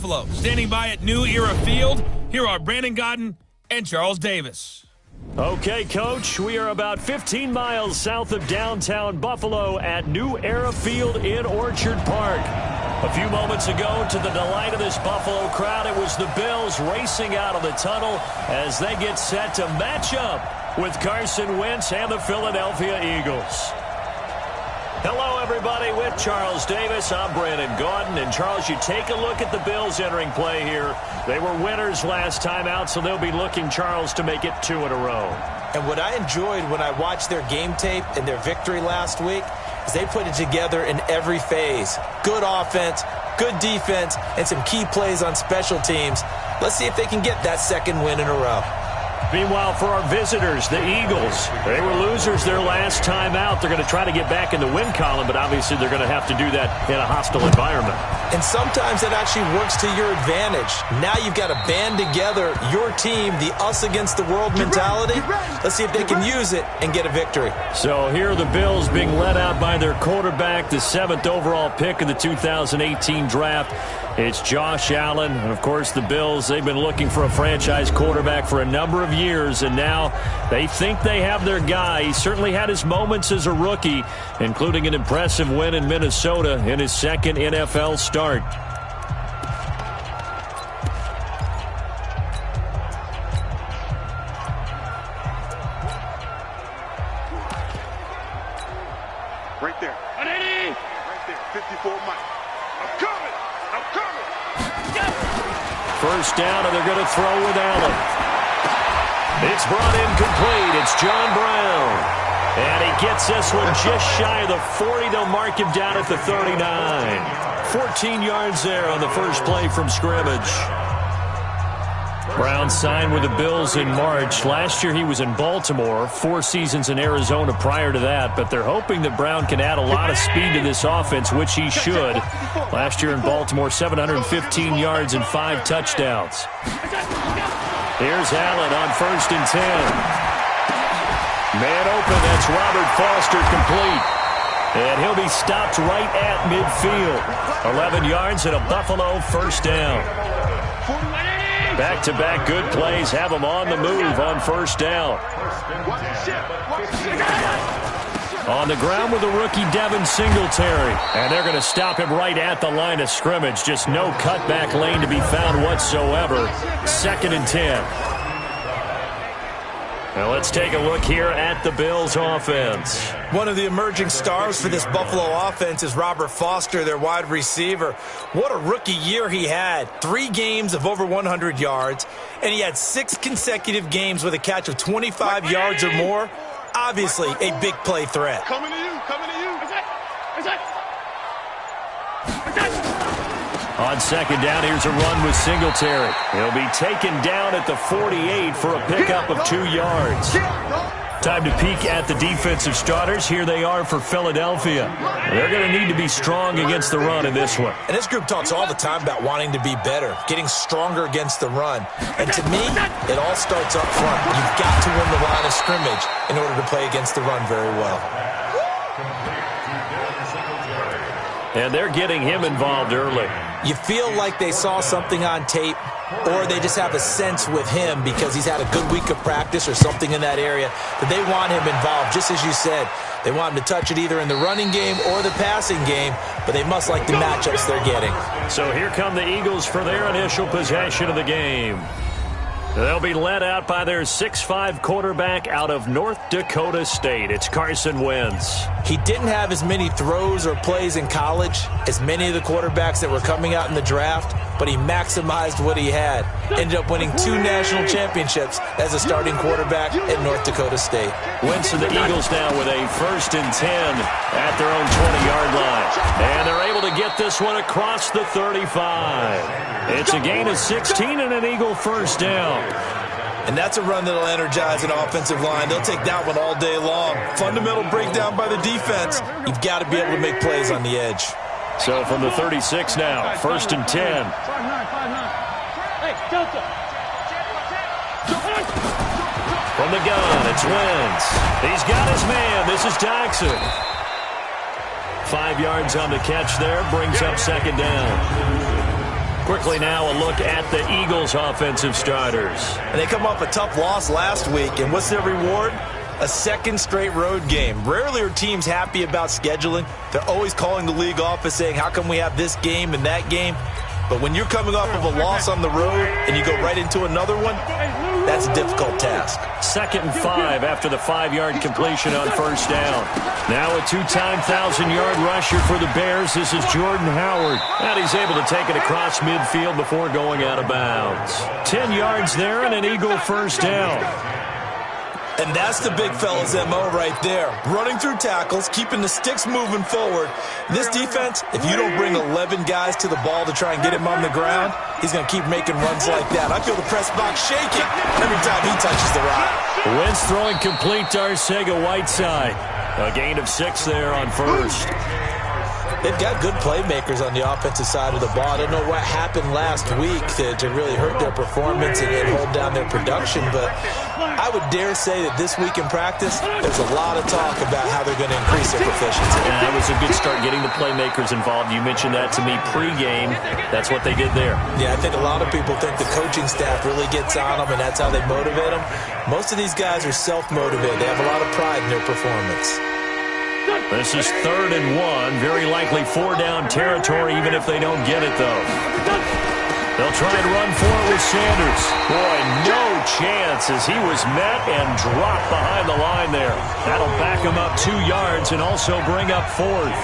Buffalo. Standing by at New Era Field, here are Brandon Godden and Charles Davis. Okay, Coach, we are about 15 miles south of downtown Buffalo at New Era Field in Orchard Park. A few moments ago, to the delight of this Buffalo crowd, it was the Bills racing out of the tunnel as they get set to match up with Carson Wentz and the Philadelphia Eagles. Hello, everybody. With Charles Davis, I'm Brandon Gaudin. And, Charles, you take a look at the Bills entering play here. They were winners last time out, so they'll be looking, Charles, to make it 2 in a row. And what I enjoyed when I watched their game tape and their victory last week is they put it together in every phase. Good offense, good defense, and some key plays on special teams. Let's see if they can get that second win in a row. Meanwhile, for our visitors, the Eagles, they were losers their last time out. They're going to try to get back in the win column, but obviously they're going to have to do that in a hostile environment. And sometimes it actually works to your advantage. Now you've got to band together your team, the us against the world mentality. Let's see if they can use it and get a victory. So here are the Bills being led out by their quarterback, the 7th overall pick of the 2018 draft. It's Josh Allen. And, of course, the Bills, they've been looking for a franchise quarterback for a number of years, and now they think they have their guy. He certainly had his moments as a rookie, including an impressive win in Minnesota in his second NFL start. Right there. Right there. 54 Mike. I'm coming. First down, and they're going to throw with Allen. It's brought in complete. It's John Brown. And he gets this one just shy of the 40. They'll mark him down at the 39. 14 yards there on the first play from scrimmage. Brown signed with the Bills in March. Last year he was in Baltimore, 4 seasons in Arizona prior to that, but they're hoping that Brown can add a lot of speed to this offense, which he should. Last year in Baltimore, 715 yards and 5 touchdowns. Here's Allen on 1st and 10. Man open, that's Robert Foster, complete. And he'll be stopped right at midfield. 11 yards and a Buffalo first down. Back-to-back good plays have them on the move on first down. On the ground with the rookie Devin Singletary. And they're going to stop him right at the line of scrimmage. Just no cutback lane to be found whatsoever. 2nd and 10. Now let's take a look here at the Bills offense. One of the emerging stars for this Buffalo offense is Robert Foster, their wide receiver. What a rookie year he had. 3 games of over 100 yards, and he had 6 consecutive games with a catch of 25 yards or more. Obviously, a big play threat. Coming to you. On second down, here's a run with Singletary. He'll be taken down at the 48 for a pickup of 2 yards. Time to peek at the defensive starters. Here they are for Philadelphia. They're going to need to be strong against the run in this one. And this group talks all the time about wanting to be better, getting stronger against the run. And to me, it all starts up front. You've got to win the line of scrimmage in order to play against the run very well. And they're getting him involved early. You feel like they saw something on tape, or they just have a sense with him because he's had a good week of practice or something in that area that they want him involved. Just as you said, they want him to touch it either in the running game or the passing game, but they must like the matchups they're getting. So here come the Eagles for their initial possession of the game. They'll be led out by their 6'5" quarterback out of North Dakota State. It's Carson Wentz. He didn't have as many throws or plays in college as many of the quarterbacks that were coming out in the draft, but he maximized what he had. Ended up winning 2 national championships as a starting quarterback at North Dakota State. Wentz and the Eagles now with a 1st and 10 at their own 20-yard line. And they're able to get this one across the 35. It's a gain of 16 and an Eagle first down. And that's a run that'll energize an offensive line. They'll take that one all day long. Fundamental breakdown by the defense. You've got to be able to make plays on the edge. So from the 36 now, 1st and 10. From the gun, it's Wentz. He's got his man. This is Jackson. 5 yards on the catch there, brings up 2nd down. Quickly now, a look at the Eagles' offensive starters. And they come off a tough loss last week, and what's their reward? A second straight road game. Rarely are teams happy about scheduling. They're always calling the league office saying, how come we have this game and that game? But when you're coming off of a loss on the road and you go right into another one, that's a difficult task. 2nd and 5 after the 5-yard completion on first down. Now a 2-time 1,000-yard rusher for the Bears. This is Jordan Howard. And he's able to take it across midfield before going out of bounds. 10 yards there and an Eagle first down. And that's the big fella's MO right there. Running through tackles, keeping the sticks moving forward. This defense, if you don't bring 11 guys to the ball to try and get him on the ground, he's going to keep making runs like that. I feel the press box shaking every time he touches the rock. Wentz throwing complete to Arcega-Whiteside. A gain of 6 there on first. They've got good playmakers on the offensive side of the ball. I don't know what happened last week to really hurt their performance and hold down their production, but I would dare say that this week in practice, there's a lot of talk about how they're going to increase their proficiency. And that was a good start getting the playmakers involved. You mentioned that to me pregame. That's what they did there. Yeah, I think a lot of people think the coaching staff really gets on them, and that's how they motivate them. Most of these guys are self-motivated. They have a lot of pride in their performance. This is 3rd and 1. Very likely 4-down territory, even if they don't get it, though. They'll try and run for it with Sanders. Boy, no chance as he was met and dropped behind the line there. That'll back him up 2 yards and also bring up 4th.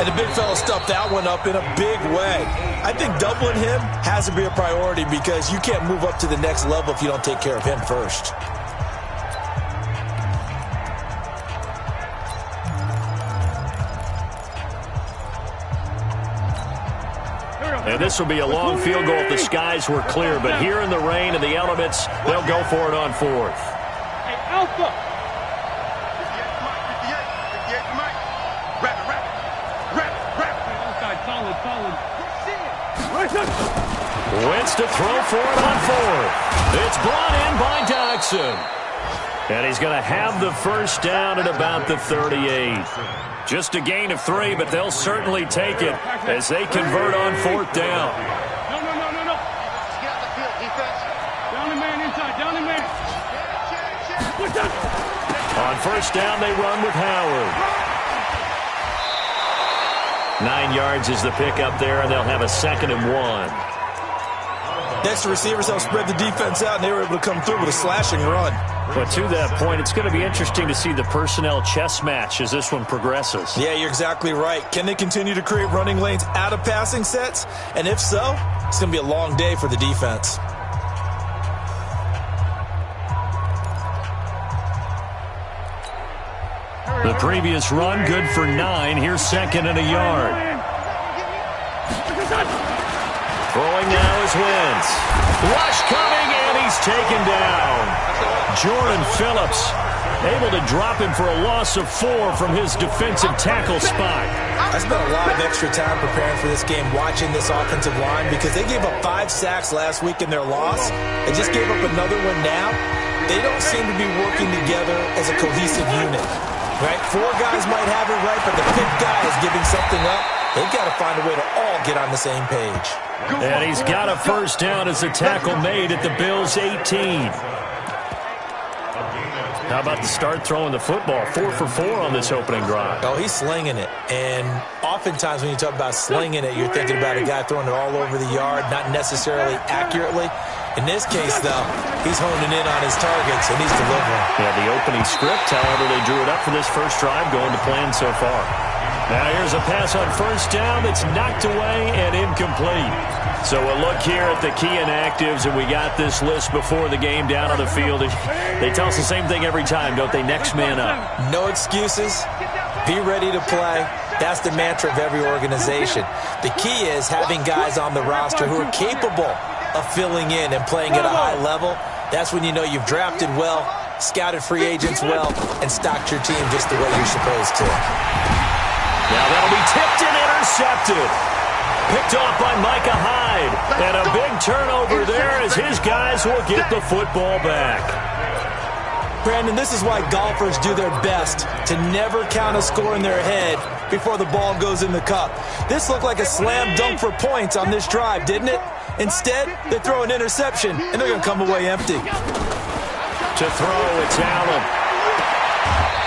And the big fella stuffed that one up in a big way. I think doubling him has to be a priority because you can't move up to the next level if you don't take care of him first. And this will be a long field goal if the skies were clear. But here in the rain and the elements, they'll go for it on 4th. Hey, Alpha. 58, Mike. Wrap. Solid. Wentz to throw for it on 4th. It's brought in by Dodson. And he's going to have the first down at about the 38. Just a gain of 3, but they'll certainly take it as they convert on 4th down. No. Let's get out the field, defense. Down the man inside, down the man. On first down, they run with Howard. 9 yards is the pickup there, and they'll have a 2nd and 1. Next, the receivers help spread the defense out, and they were able to come through with a slashing run. But to that point, it's going to be interesting to see the personnel chess match as this one progresses. Yeah, you're exactly right. Can they continue to create running lanes out of passing sets? And if so, it's going to be a long day for the defense. The previous run, good for 9. Here's 2nd and a yard. Throwing now is Wentz. Rush coming, and he's taken down. Jordan Phillips able to drop him for a loss of 4 from his defensive tackle spot. I spent a lot of extra time preparing for this game, watching this offensive line, because they gave up 5 sacks last week in their loss. They just gave up another one now. They don't seem to be working together as a cohesive unit. Right? 4 guys might have it right, but the 5th guy is giving something up. They've got to find a way to all get on the same page. And he's got a first down as a tackle made at the Bills' 18. How about the start throwing the football? 4 for 4 on this opening drive. Oh, he's slinging it. And oftentimes when you talk about slinging it, you're thinking about a guy throwing it all over the yard, not necessarily accurately. In this case, though, he's honing in on his targets, and he's delivering. Yeah, the opening script, however, they drew it up for this first drive, going to plan so far. Now here's a pass on first down that's knocked away and incomplete. So a look here at the key inactives, and we got this list before the game down on the field. They tell us the same thing every time, don't they? Next man up. No excuses. Be ready to play. That's the mantra of every organization. The key is having guys on the roster who are capable of filling in and playing at a high level. That's when you know you've drafted well, scouted free agents well, and stocked your team just the way you're supposed to. Now that'll be tipped and intercepted. Picked off by Micah Hyde. And a big turnover there as his guys will get the football back. Brandon, this is why golfers do their best to never count a score in their head before the ball goes in the cup. This looked like a slam dunk for points on this drive, didn't it? Instead, they throw an interception, and they're going to come away empty. To throw, it's Allen.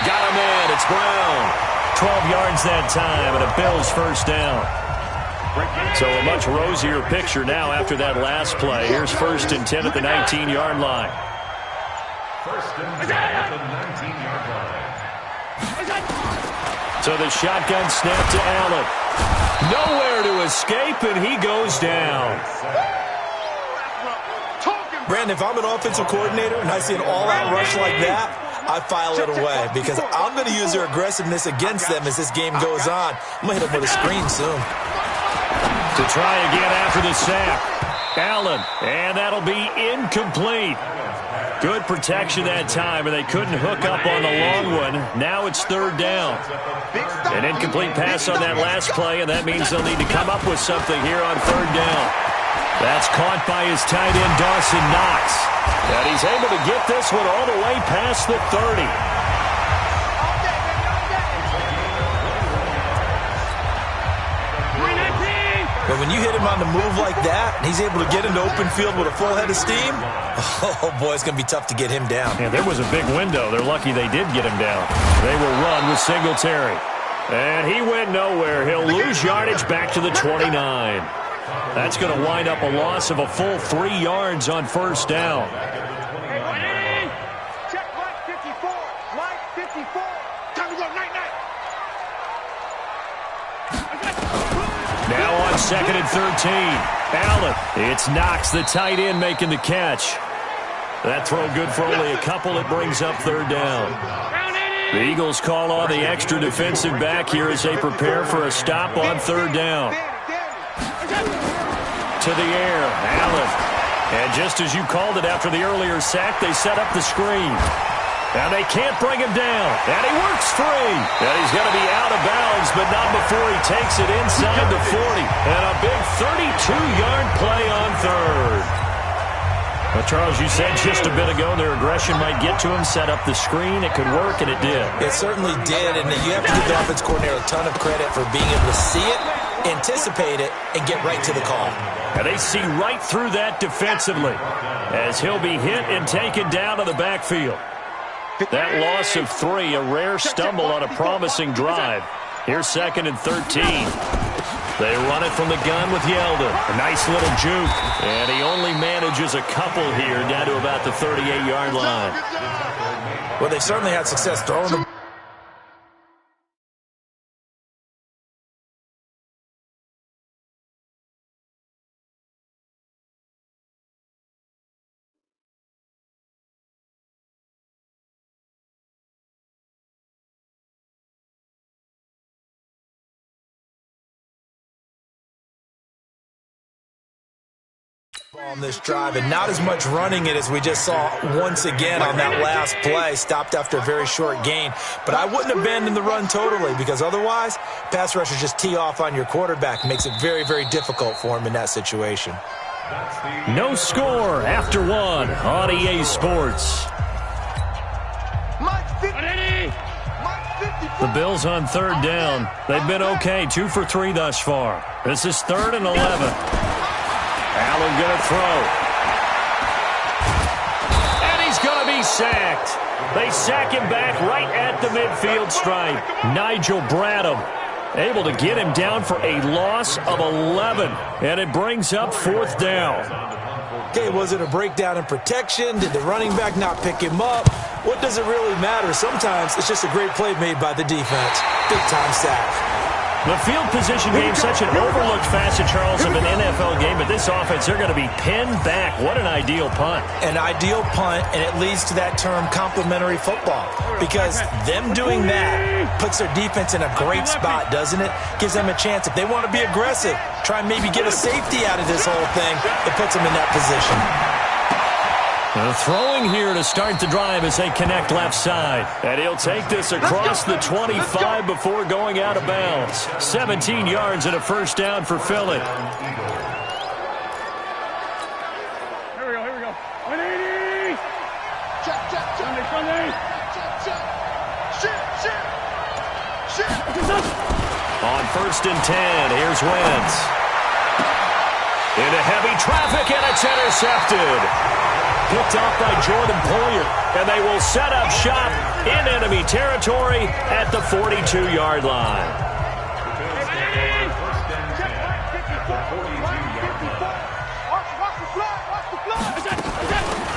Got him in, it's Brown. 12 yards that time, and a Bills first down. So a much rosier picture now after that last play. Here's 1st and 10 at the 19-yard line. 1st and 10 at the 19-yard line. So the shotgun snap to Allen. Nowhere to escape, and he goes down. Brandon, if I'm an offensive coordinator and I see an all-out rush like that, I file it away because I'm going to use their aggressiveness against them as this game goes on. I'm going to hit them with a screen soon. To try again after the sack. Allen, and that'll be incomplete. Good protection that time, and they couldn't hook up on the long one. Now it's 3rd down. An incomplete pass on that last play, and that means they'll need to come up with something here on 3rd down. That's caught by his tight end, Dawson Knox. And he's able to get this one all the way past the 30. But when you hit him on the move like that, and he's able to get into open field with a full head of steam, oh boy, it's going to be tough to get him down. Yeah, there was a big window. They're lucky they did get him down. They will run with Singletary. And he went nowhere. He'll lose yardage back to the 29. That's going to wind up a loss of a full 3 yards on 1st down. Check Mike 54. Mike 54. Time to go, night. Now on 2nd and 13. Allen. It's Knox, the tight end, making the catch. That throw good for only a couple. It brings up 3rd down. The Eagles call on the extra defensive back here as they prepare for a stop on 3rd down. To the air, Allen. And just as you called it after the earlier sack, they set up the screen. Now they can't bring him down. And he works free. And he's going to be out of bounds, but not before he takes it inside the 40. And a big 32-yard play on 3rd. Well, Charles, you said just a bit ago their aggression might get to him, set up the screen. It could work, and it did. It certainly did, and you have to give the offense coordinator a ton of credit for being able to see it, anticipate it, and get right to the call. And they see right through that defensively as he'll be hit and taken down to the backfield. That loss of 3, a rare stumble on a promising drive. Here's 2nd and 13. They run it from the gun with Yeldon. A nice little juke. And he only manages a couple here down to about the 38-yard line. Well, they certainly had success throwing the on this drive, and not as much running it as we just saw once again on that last play. Stopped after a very short gain. But I wouldn't abandon the run totally, because otherwise, pass rushers just tee off on your quarterback. Makes it very, very difficult for him in that situation. No score after 1 on EA Sports. The Bills on 3rd down. They've been okay, 2 for 3 thus far. This is 3rd and 11. Allen going to throw. And he's going to be sacked. They sack him back right at the midfield stripe. Nigel Bradham able to get him down for a loss of 11. And it brings up 4th down. Okay, was it a breakdown in protection? Did the running back not pick him up? What does it really matter? Sometimes it's just a great play made by the defense. Big-time sack. The field position game, such an overlooked facet, Charles, of an NFL game, but this offense, they're going to be pinned back. What an ideal punt. An ideal punt, and it leads to that term complementary football, because them doing that puts their defense in a great spot, doesn't it? Gives them a chance. If they want to be aggressive, try and maybe get a safety out of this whole thing, it puts them in that position. Throwing here to start the drive as they connect left side. And he'll take this across the 25 before going out of bounds. 17 yards and a first down for Philly. Here we go. 180. Check. Sunday. On 1st and 10, here's Wentz. Into heavy traffic, and it's intercepted. Picked off by Jordan Poyer, and they will set up shop in enemy territory at the 42-yard line.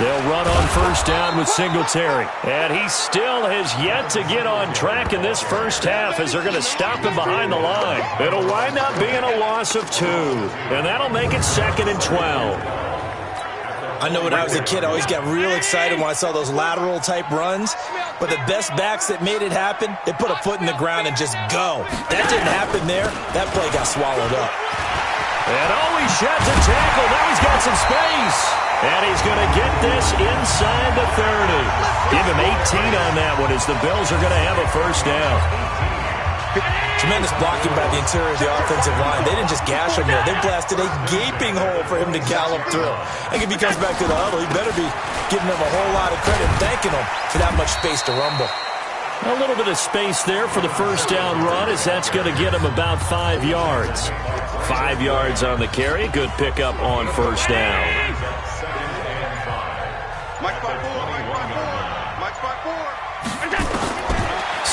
They'll run on 1st down with Singletary. And he still has yet to get on track in this first half as they're going to stop him behind the line. It'll wind up being a loss of 2. And that'll make it 2nd and 12. I know when I was a kid, I always got real excited when I saw those lateral-type runs. But the best backs that made it happen, they put a foot in the ground and just go. That didn't happen there. That play got swallowed up. And he sheds a tackle. Now he's got some space. And he's going to get this inside the 30. Give him 18 on that one as the Bills are going to have a 1st down. Tremendous blocking by the interior of the offensive line. They didn't just gash him there. They blasted a gaping hole for him to gallop through. I think if he comes back to the huddle, he better be giving them a whole lot of credit and thanking them for that much space to rumble. A little bit of space there for the 1st down run as that's going to get him about 5 yards. 5 yards on the carry. Good pickup on 1st down. Mike 5-4, Mike 5-4, Mike 5-4.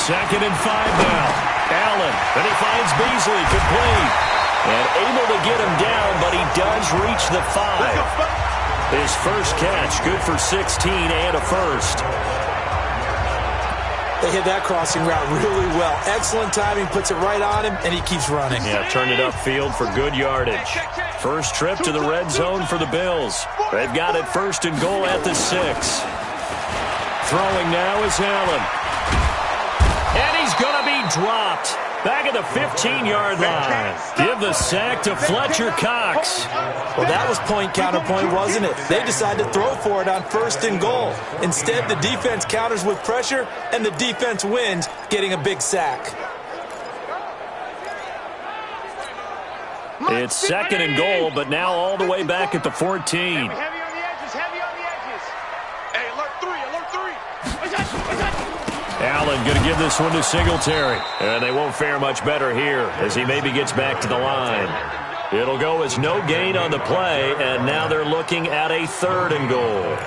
2nd and 5 now. Allen, and he finds Beasley, complete. And able to get him down, but he does reach the 5. His first catch, good for 16 and a 1st. They hit that crossing route really well. Excellent timing, puts it right on him, and he keeps running. Yeah, turned it upfield for good yardage. First trip to the red zone for the Bills. They've got it 1st and goal at the 6. Throwing now is Allen. And he's going to be dropped. Back at the 15-yard line. Give the sack to Fletcher Cox. Well, that was point counterpoint, wasn't it? They decided to throw for it on 1st and goal. Instead, the defense counters with pressure, and the defense wins, getting a big sack. It's 2nd and goal, but now all the way back at the 14. Heavy on the edges, heavy on the edges. Hey, alert 3. Allen going to give this one to Singletary. And they won't fare much better here as he maybe gets back to the line. It'll go as no gain on the play, and now they're looking at a 3rd and goal.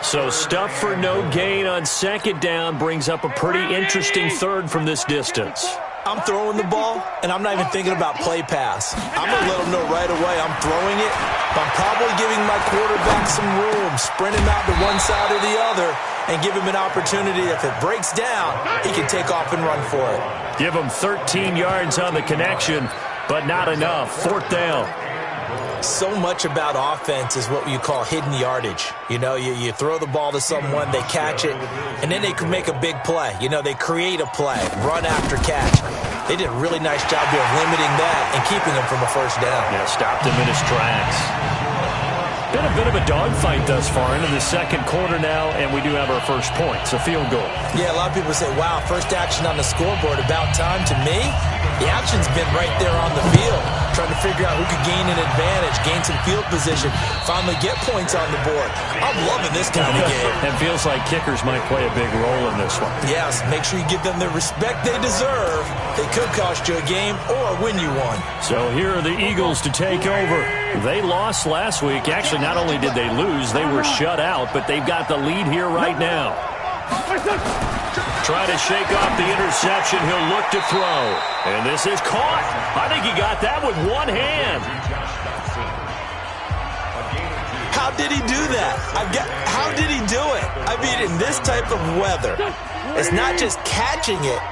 So stuff for no gain on 2nd down brings up a pretty interesting 3rd from this distance. I'm throwing the ball, and I'm not even thinking about play pass. I'm going to let them know right away I'm throwing it, but I'm probably giving my quarterback some room, sprint him out to one side or the other, and give him an opportunity. If it breaks down, he can take off and run for it. Give him 13 yards on the connection, but not enough. 4th down. So much about offense is what you call hidden yardage. You know, you throw the ball to someone, they catch it, and then they can make a big play. You know, they create a play, run after catch. They did a really nice job here of limiting that and keeping him from a 1st down. Yeah, stopped him in his tracks. Been a bit of a dogfight thus far into the 2nd quarter now, and we do have our first point. It's a field goal. Yeah, a lot of people say, wow, first action on the scoreboard, about time. To me, the action's been right there on the field, trying to figure out who could gain an advantage, gain some field position, finally get points on the board. I'm loving this kind of game. It feels like kickers might play a big role in this one. Yes, make sure you give them the respect they deserve. They could cost you a game or win you one. So here are the Eagles to take over. They lost last week. Actually, not only did they lose, they were shut out, but they've got the lead here right now. Try to shake off the interception. He'll look to throw. And this is caught. I think he got that with one hand. How did he do that? How did he do it? I mean, in this type of weather, it's not just catching it.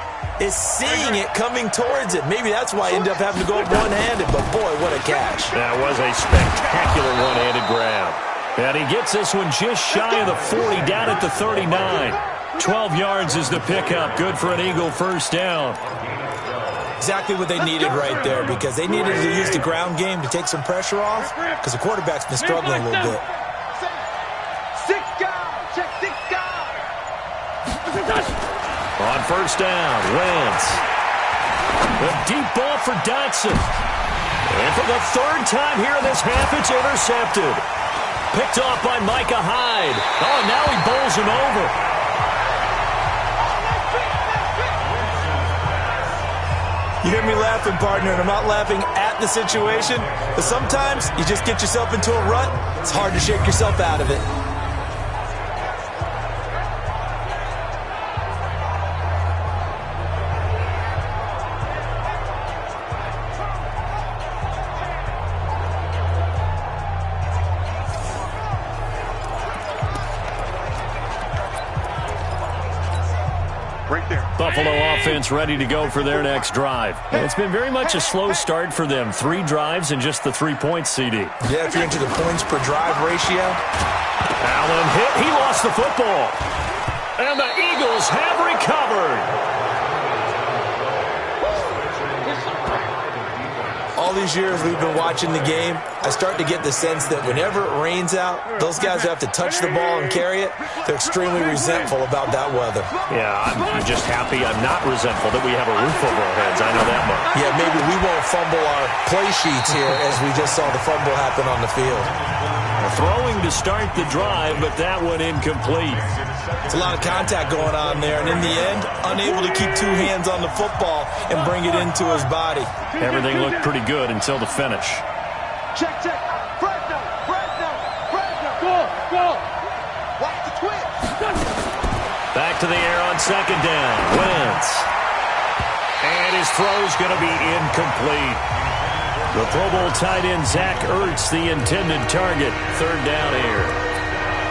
It's seeing it coming towards it. Maybe that's why I ended up having to go up one-handed, but boy, what a catch. That was a spectacular one-handed grab. And he gets this one just shy of the 40, down at the 39. 12 yards is the pickup. Good for an Eagle 1st down. Exactly what they needed right there, because they needed to use the ground game to take some pressure off, because the quarterback's been struggling a little bit. On 1st down, Wentz. A deep ball for Dotson. And for the 3rd time here in this half, it's intercepted. Picked off by Micah Hyde. Oh, now he bowls him over. You hear me laughing, partner, and I'm not laughing at the situation, but sometimes you just get yourself into a rut. It's hard to shake yourself out of it. Buffalo offense ready to go for their next drive. And it's been very much a slow start for them. 3 drives and just the 3 points, CD. Yeah, if you're into the points per drive ratio. Allen hit. He lost the football. And the Eagles have recovered. All these years we've been watching the game, I start to get the sense that whenever it rains out, those guys who have to touch the ball and carry it, they're extremely resentful about that weather. Yeah, I'm just happy I'm not resentful that we have a roof over our heads. I know that much. Yeah, maybe we won't fumble our play sheets here as we just saw the fumble happen on the field. Throwing to start the drive, but that one incomplete. It's a lot of contact going on there, and in the end, unable to keep 2 hands on the football and bring it into his body. Everything looked pretty good until the finish. Check. Fresno. Go. Watch the twist. Back to the air on second down. Wentz. And his throw's going to be incomplete. The Pro Bowl tight end Zach Ertz, the intended target. 3rd down here.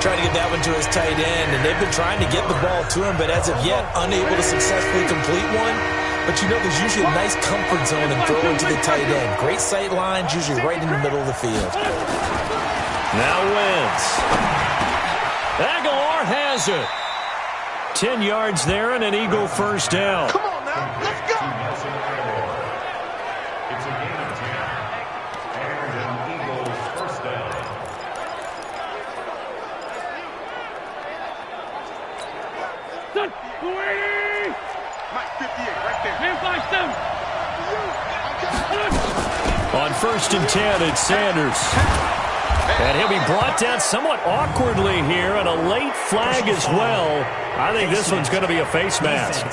Trying to get that one to his tight end, and they've been trying to get the ball to him, but as of yet, unable to successfully complete one. But you know there's usually a nice comfort zone and throw into the tight end. Great sight lines, usually right in the middle of the field. Now Wentz. Aguilar has it. 10 yards there and an Eagle first down. Come on now, let's go. It's a gain of 10. And an Eagles first down. Mike 58 right there. On 1st and 10, it's Sanders. And he'll be brought down somewhat awkwardly here, and a late flag as well. I think this one's going to be a face mask.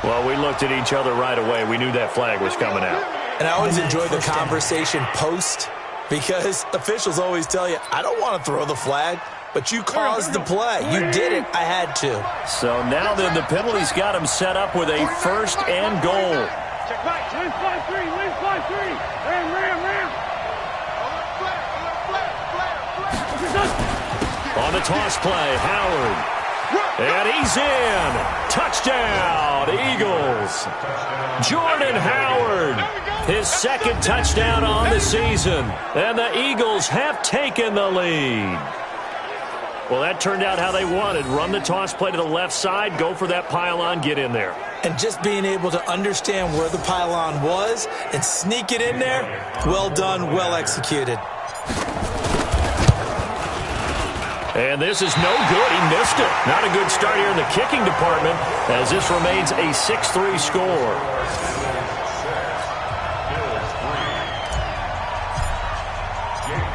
Well, we looked at each other right away. We knew that flag was coming out. And I always enjoy the conversation post, because officials always tell you, I don't want to throw the flag, but you caused the play. You did it. I had to. So now then the penalty's got him set up with a 1st and goal. Check right. Win 5-3. Ram. On the toss play, Howard. And he's in. Touchdown, Eagles. Jordan Howard, his 2nd touchdown on the season. And the Eagles have taken the lead. Well, that turned out how they wanted. Run the toss play to the left side, go for that pylon, get in there. And just being able to understand where the pylon was and sneak it in there, well done, well executed. And this is no good. He missed it. Not a good start here in the kicking department as this remains a 6-3 score.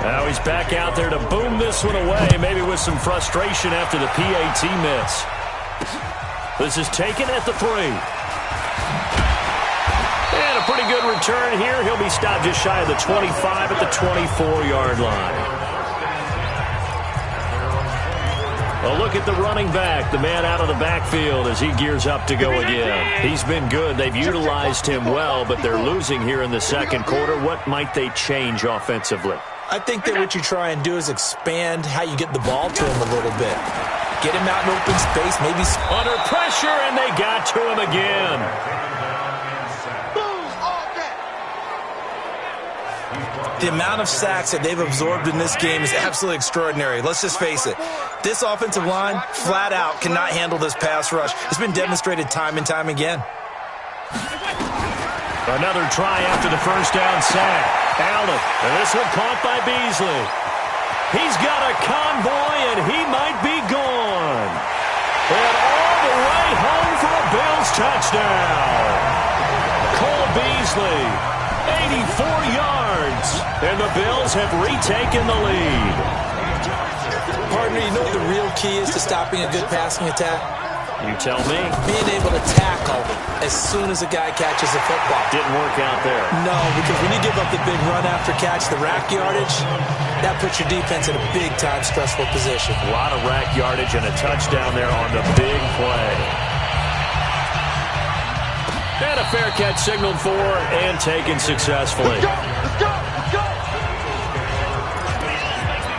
Now he's back out there to boom this one away, maybe with some frustration after the PAT miss. This is taken at the 3. And a pretty good return here. He'll be stopped just shy of the 25 at the 24-yard line. A look at the running back, the man out of the backfield as he gears up to go again. He's been good. They've utilized him well, but they're losing here in the 2nd quarter. What might they change offensively? I think that what you try and do is expand how you get the ball to him a little bit. Get him out in open space, maybe under pressure, and they got to him again. The amount of sacks that they've absorbed in this game is absolutely extraordinary. Let's just face it. This offensive line, flat out, cannot handle this pass rush. It's been demonstrated time and time again. Another try after the 1st down sack. Allen, and this one caught by Beasley. He's got a convoy, and he might be gone. And all the way home for a Bills touchdown. Cole Beasley, 84 yards, and the Bills have retaken the lead. Partner, you know what the real key is to stopping a good passing attack? You tell me. Being able to tackle as soon as a guy catches a football. Didn't work out there. No, because when you give up the big run after catch, the rack yardage, that puts your defense in a big-time stressful position. A lot of rack yardage and a touchdown there on the big play. And a fair catch signaled for and taken successfully. Let's go!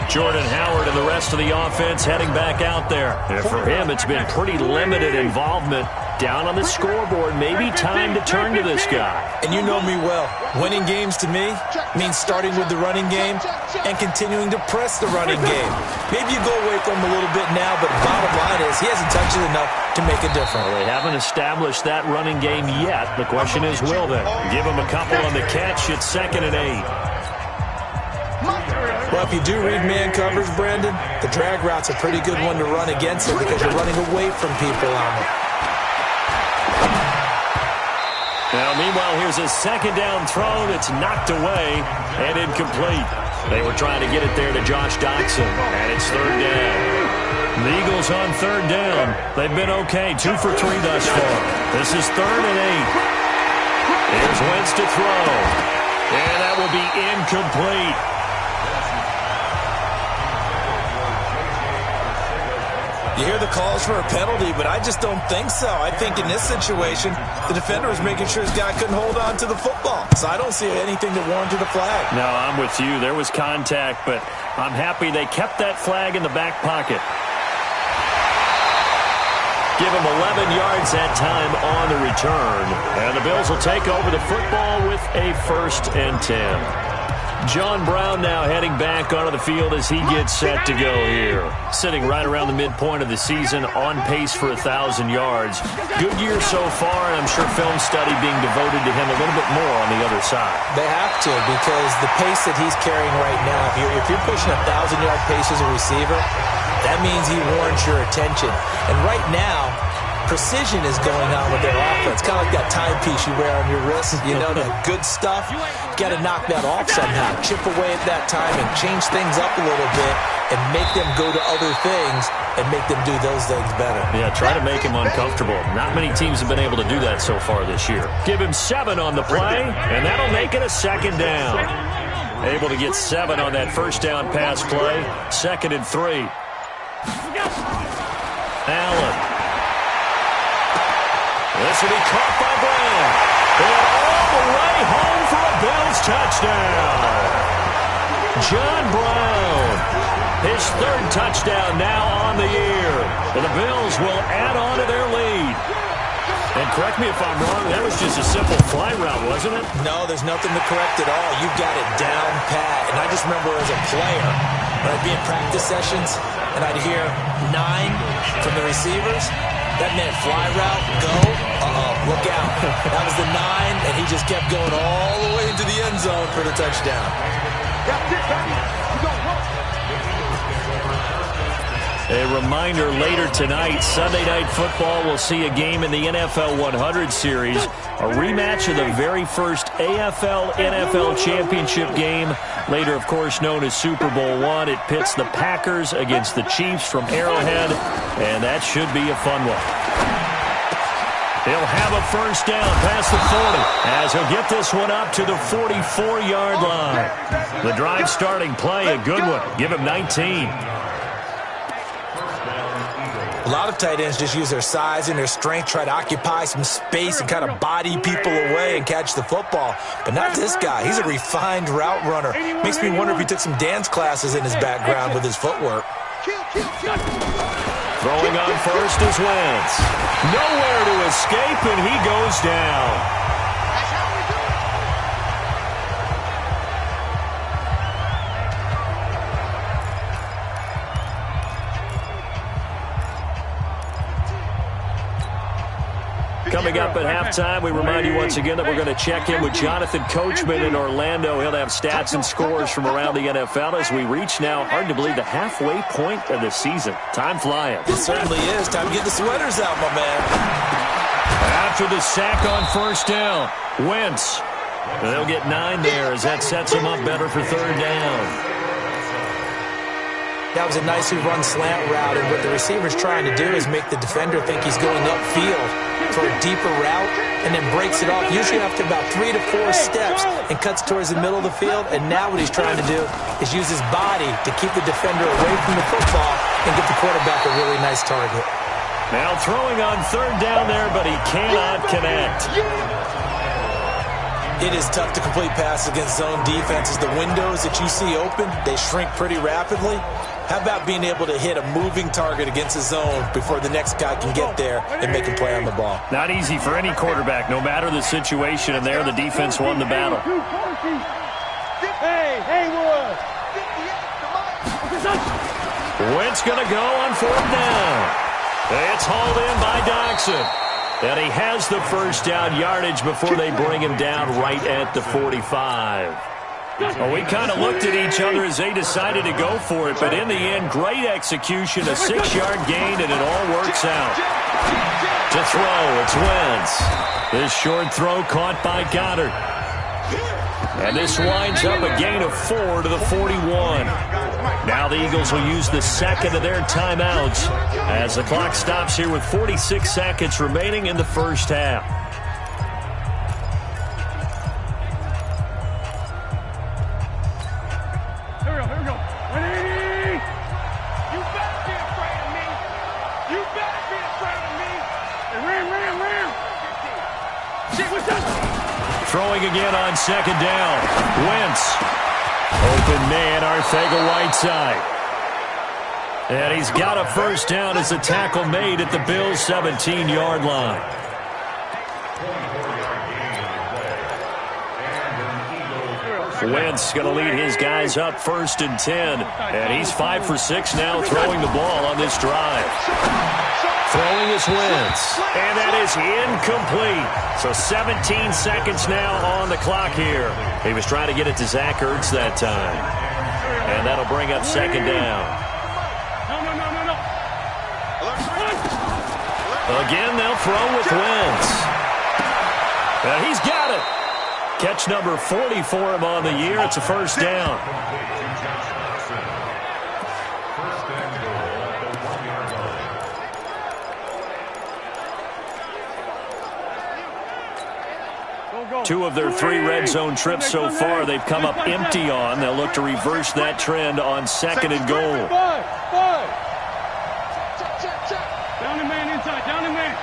Jordan Howard and the rest of the offense heading back out there. And for him, it's been pretty limited involvement. Down on the scoreboard, maybe time to turn to this guy. And you know me well. Winning games to me means starting with the running game and continuing to press the running game. Maybe you go away from him a little bit now, but the bottom line is he hasn't touched it enough to make a difference. Well, they haven't established that running game yet. The question is, will they? Give him a couple on the catch. It's 2nd and 8. Well, if you do read man coverage, Brandon, the drag route's a pretty good one to run against it because you're running away from people on it. Now, meanwhile, here's a 2nd down throw that's knocked away and incomplete. They were trying to get it there to Josh Doctson, and it's 3rd down. The Eagles on 3rd down. They've been okay, 2 for 3 thus far. This is 3rd and 8. Here's Wentz to throw, and that will be incomplete. You hear the calls for a penalty, but I just don't think so. I think in this situation, the defender was making sure his guy couldn't hold on to the football. So I don't see anything that warranted a flag. No, I'm with you. There was contact, but I'm happy they kept that flag in the back pocket. Give him 11 yards that time on the return. And the Bills will take over the football with a 1st and 10. John Brown now heading back onto the field as he gets set to go here. Sitting right around the midpoint of the season, on pace for 1,000 yards. Good year so far, and I'm sure film study being devoted to him a little bit more on the other side. They have to, because the pace that he's carrying right now, if you're pushing 1,000-yard pace as a receiver, that means he warrants your attention. And right now, precision is going on with their offense. Kind of like that timepiece you wear on your wrist. You know, that good stuff. Got to knock that off somehow. Chip away at that time and change things up a little bit and make them go to other things and make them do those things better. Yeah, try to make him uncomfortable. Not many teams have been able to do that so far this year. Give him 7 on the play, and that'll make it a 2nd down. Able to get 7 on that 1st down pass play. 2nd and 3. Allen. This will be caught by Brown. And all the way home for a Bills touchdown. John Brown. His 3rd touchdown now on the year. And the Bills will add on to their lead. And correct me if I'm wrong, that was just a simple fly route, wasn't it? No, there's nothing to correct at all. You've got it down pat. And I just remember as a player, when I'd be in practice sessions, and I'd hear 9 from the receivers. That meant fly route, go, look out. That was the 9, and he just kept going all the way into the end zone for the touchdown. A reminder, later tonight, Sunday Night Football will see a game in the NFL 100 Series, a rematch of the very first AFL-NFL Championship game, later, of course, known as Super Bowl I. It pits the Packers against the Chiefs from Arrowhead, and that should be a fun one. He'll have a 1st down past the 40 as he'll get this one up to the 44-yard line. The drive starting play, a good one. Give him 19. A lot of tight ends just use their size and their strength, try to occupy some space and kind of body people away and catch the football. But not this guy. He's a refined route runner. Makes me wonder if he took some dance classes in his background with his footwork. Throwing on 1st is Wentz. Nowhere to escape, and he goes down. Coming up at halftime, we remind you once again that we're going to check in with Jonathan Coachman in Orlando. He'll have stats and scores from around the NFL as we reach now, hard to believe, the halfway point of the season. Time flying. It certainly is. Time to get the sweaters out, my man. After the sack on 1st down, Wentz. They'll get 9 there as that sets him up better for 3rd down. That was a nicely run slant route, and what the receiver's trying to do is make the defender think he's going upfield for a deeper route and then breaks it off, usually after about 3 to 4 steps, and cuts towards the middle of the field. And now what he's trying to do is use his body to keep the defender away from the football and get the quarterback a really nice target. Now throwing on third down there, but he cannot connect. It is tough to complete passes against zone defenses. The windows that you see open, they shrink pretty rapidly. How about being able to hit a moving target against a zone before the next guy can get there and make a play on the ball? Not easy for any quarterback, no matter the situation, and there the defense won the battle. Wentz going to go on fourth down. It's hauled in by Doxson. And he has the first down yardage before they bring him down right at the 45. Well, we kind of looked at each other as they decided to go for it, but in the end, great execution, a 6-yard gain, and it all works out. To throw, it's Wentz. This short throw caught by Goddard. And this winds up a gain of 4 to the 41. Now the Eagles will use the second of their timeouts as the clock stops here with 46 seconds remaining in the first half. Here we go. Ready? You better be afraid of me. You better be afraid of me. Ram. Shit, what's that? Throwing again on second down. Wentz. Open man, Arcega-Whiteside. And he's got a first down as the tackle made at the Bills' 17-yard line. Wentz going to lead his guys up 1st and 10. And he's 5 for 6 now throwing the ball on this drive. Throwing is Wentz. And that is incomplete. So 17 seconds now on the clock here. He was trying to get it to Zach Ertz that time. And that'll bring up second down. No. Again, they'll throw with Wentz. And he's got it. Catch number 40 for him on the year. It's a first down. Two of their 3 red zone trips so far they've come up empty on. They'll look to reverse that trend on second and goal. Down the man inside. Down the man.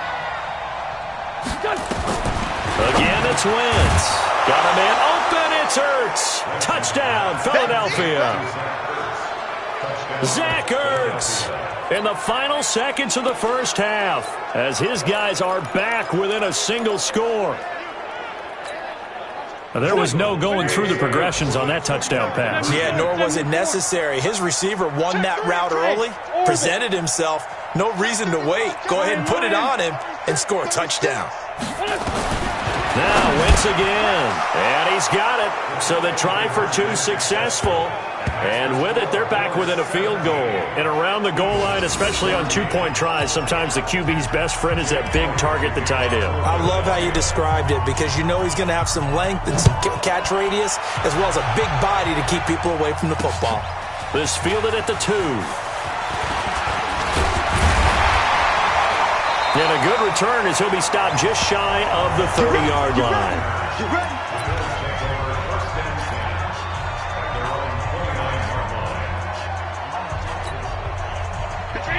Again, it's Wentz. Got a man open. It's Ertz. Touchdown, Philadelphia. Zach Ertz in the final seconds of the first half as his guys are back within a single score. There was no going through the progressions on that touchdown pass. Yeah, nor was it necessary. His receiver won that route early, presented himself. No reason to wait. Go ahead and put it on him and score a touchdown. Now Wentz again, and he's got it. So the try for 2 successful. And with it, they're back within a field goal. And around the goal line, especially on 2-point tries, sometimes the QB's best friend is that big target, the tight end. I love how you described it because you know he's going to have some length and some catch radius as well as a big body to keep people away from the football. This fielded at the 2. And a good return as he'll be stopped just shy of the 30-yard line.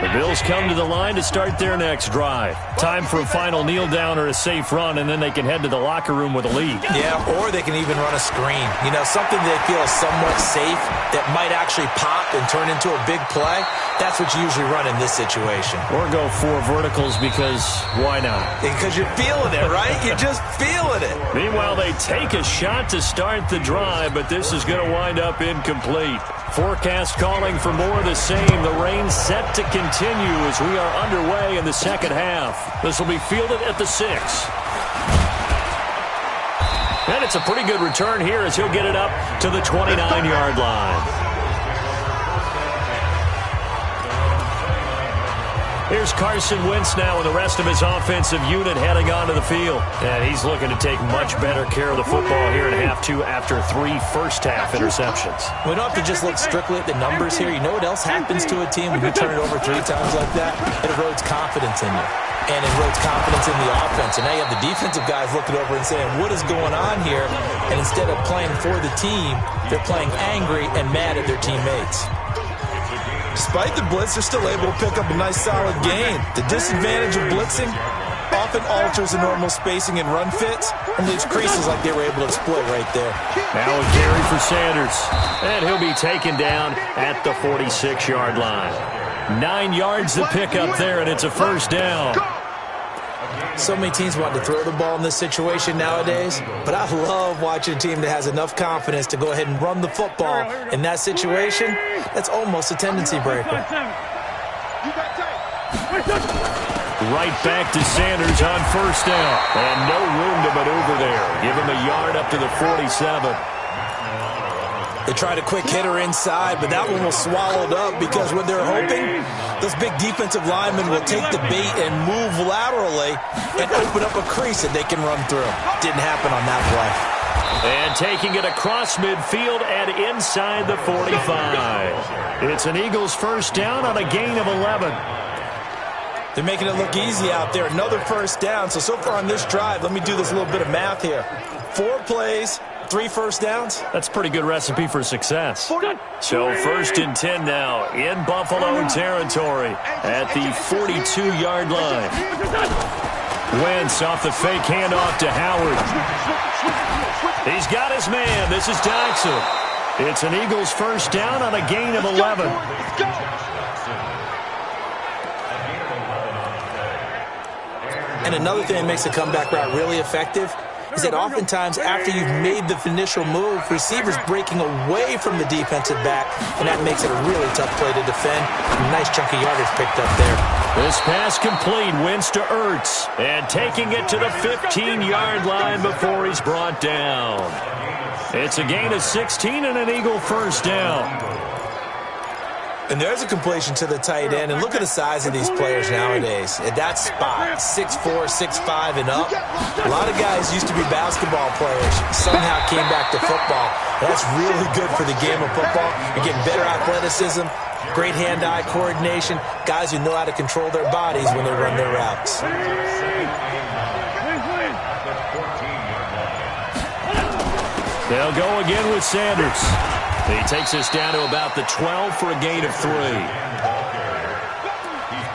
The Bills come to the line to start their next drive. Time for a final kneel down or a safe run, and then they can head to the locker room with a lead. Yeah, or they can even run a screen. You know, something they feel is somewhat safe that might actually pop and turn into a big play. That's what you usually run in this situation. Or go 4 verticals because why not? Because you're feeling it, right? You're just feeling it. Meanwhile, they take a shot to start the drive, but this is going to wind up incomplete. Forecast calling for more of the same. The rain set to continue as we are underway in the second half. This will be fielded at the 6. And it's a pretty good return here as he'll get it up to the 29-yard line. Here's Carson Wentz now with the rest of his offensive unit heading onto the field. And he's looking to take much better care of the football here in half two after 3 first-half interceptions. We don't have to just look strictly at the numbers here. You know what else happens to a team when you turn it over 3 times like that? It erodes confidence in you. And it erodes confidence in the offense. And now you have the defensive guys looking over and saying, what is going on here? And instead of playing for the team, they're playing angry and mad at their teammates. Despite the blitz, they're still able to pick up a nice solid gain. The disadvantage of blitzing often alters the normal spacing and run fits and leaves creases like they were able to exploit right there. Now a carry for Sanders. And he'll be taken down at the 46-yard line. 9 yards to pick up there, and it's a first down. So many teams want to throw the ball in this situation nowadays, but I love watching a team that has enough confidence to go ahead and run the football. In that situation, that's almost a tendency breaker. Right back to Sanders on first down. And no room to maneuver there. Give him a yard up to the 47. They tried a quick hitter inside, but that one was swallowed up because what they're hoping, those big defensive linemen will take the bait and move laterally and open up a crease that they can run through. Didn't happen on that play. And taking it across midfield and inside the 45. It's an Eagles first down on a gain of 11. They're making it look easy out there. Another first down. So far on this drive, let me do this little bit of math here. 4 plays, 3 first downs. That's a pretty good recipe for success. So first and 10 now in Buffalo territory at the 42-yard line. Wentz off the fake handoff to Howard. He's got his man. This is Jackson. It's an Eagles first down on a gain of 11. And another thing that makes a comeback route really effective is that oftentimes after you've made the initial move, receivers breaking away from the defensive back, and that makes it a really tough play to defend. A nice chunk of yardage picked up there. This pass complete, Wentz to Ertz, and taking it to the 15-yard line before he's brought down. It's a gain of 16 and an Eagle first down. And there's a completion to the tight end. And look at the size of these players nowadays. At that spot, 6'4", 6'5", and up. A lot of guys used to be basketball players. Somehow came back to football. That's really good for the game of football. You're getting better athleticism, great hand-eye coordination, guys who know how to control their bodies when they run their routes. They'll go again with Sanders. He takes us down to about the 12 for a gain of 3.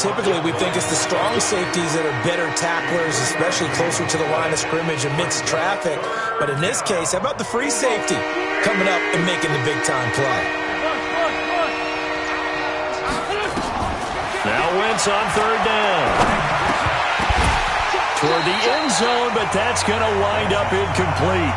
Typically, we think it's the strong safeties that are better tacklers, especially closer to the line of scrimmage amidst traffic. But in this case, how about the free safety coming up and making the big-time play? Now Wentz on third down. Toward the end zone, but that's going to wind up incomplete.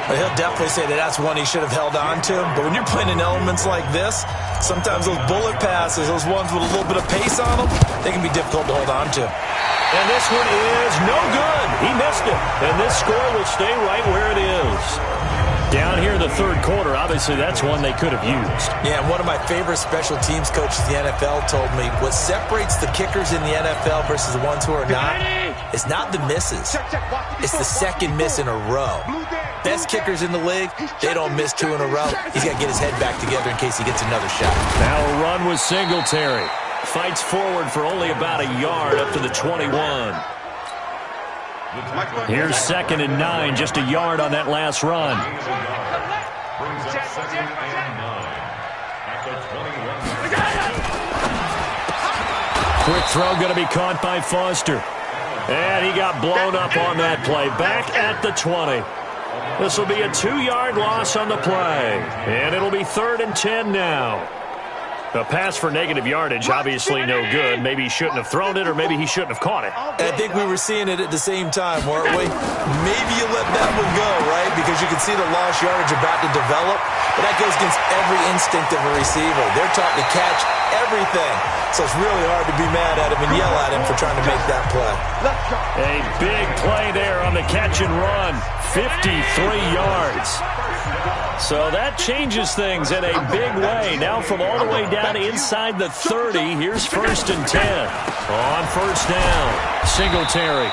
He'll definitely say that that's one he should have held on to. But when you're playing in elements like this, sometimes those bullet passes, those ones with a little bit of pace on them, they can be difficult to hold on to. And this one is no good. He missed it. And this score will stay right where it is. Down here in the third quarter, obviously that's one they could have used. Yeah, and one of my favorite special teams coaches in the NFL told me what separates the kickers in the NFL versus the ones who are not is not the misses. It's the second miss in a row. Best kickers in the league, they don't miss 2 in a row. He's got to get his head back together in case he gets another shot. Now a run with Singletary. Fights forward for only about a yard up to the 21. Here's 2nd and 9, just a yard on that last run. Quick throw going to be caught by Foster. And he got blown up on that play. Back at the 20. This will be a 2-yard loss on the play. And it'll be 3rd and 10 now. A pass for negative yardage, obviously no good. Maybe he shouldn't have thrown it, or maybe he shouldn't have caught it. I think we were seeing it at the same time, weren't we? Maybe you let that one go, right? Because you can see the lost yardage about to develop. But that goes against every instinct of a receiver. They're taught to catch everything. So it's really hard to be mad at him and yell at him for trying to make that play. A big play there on the catch and run. 53 yards. So that changes things in a big way. Now from all the way down inside the 30, here's 1st and 10. On 1st down, Singletary.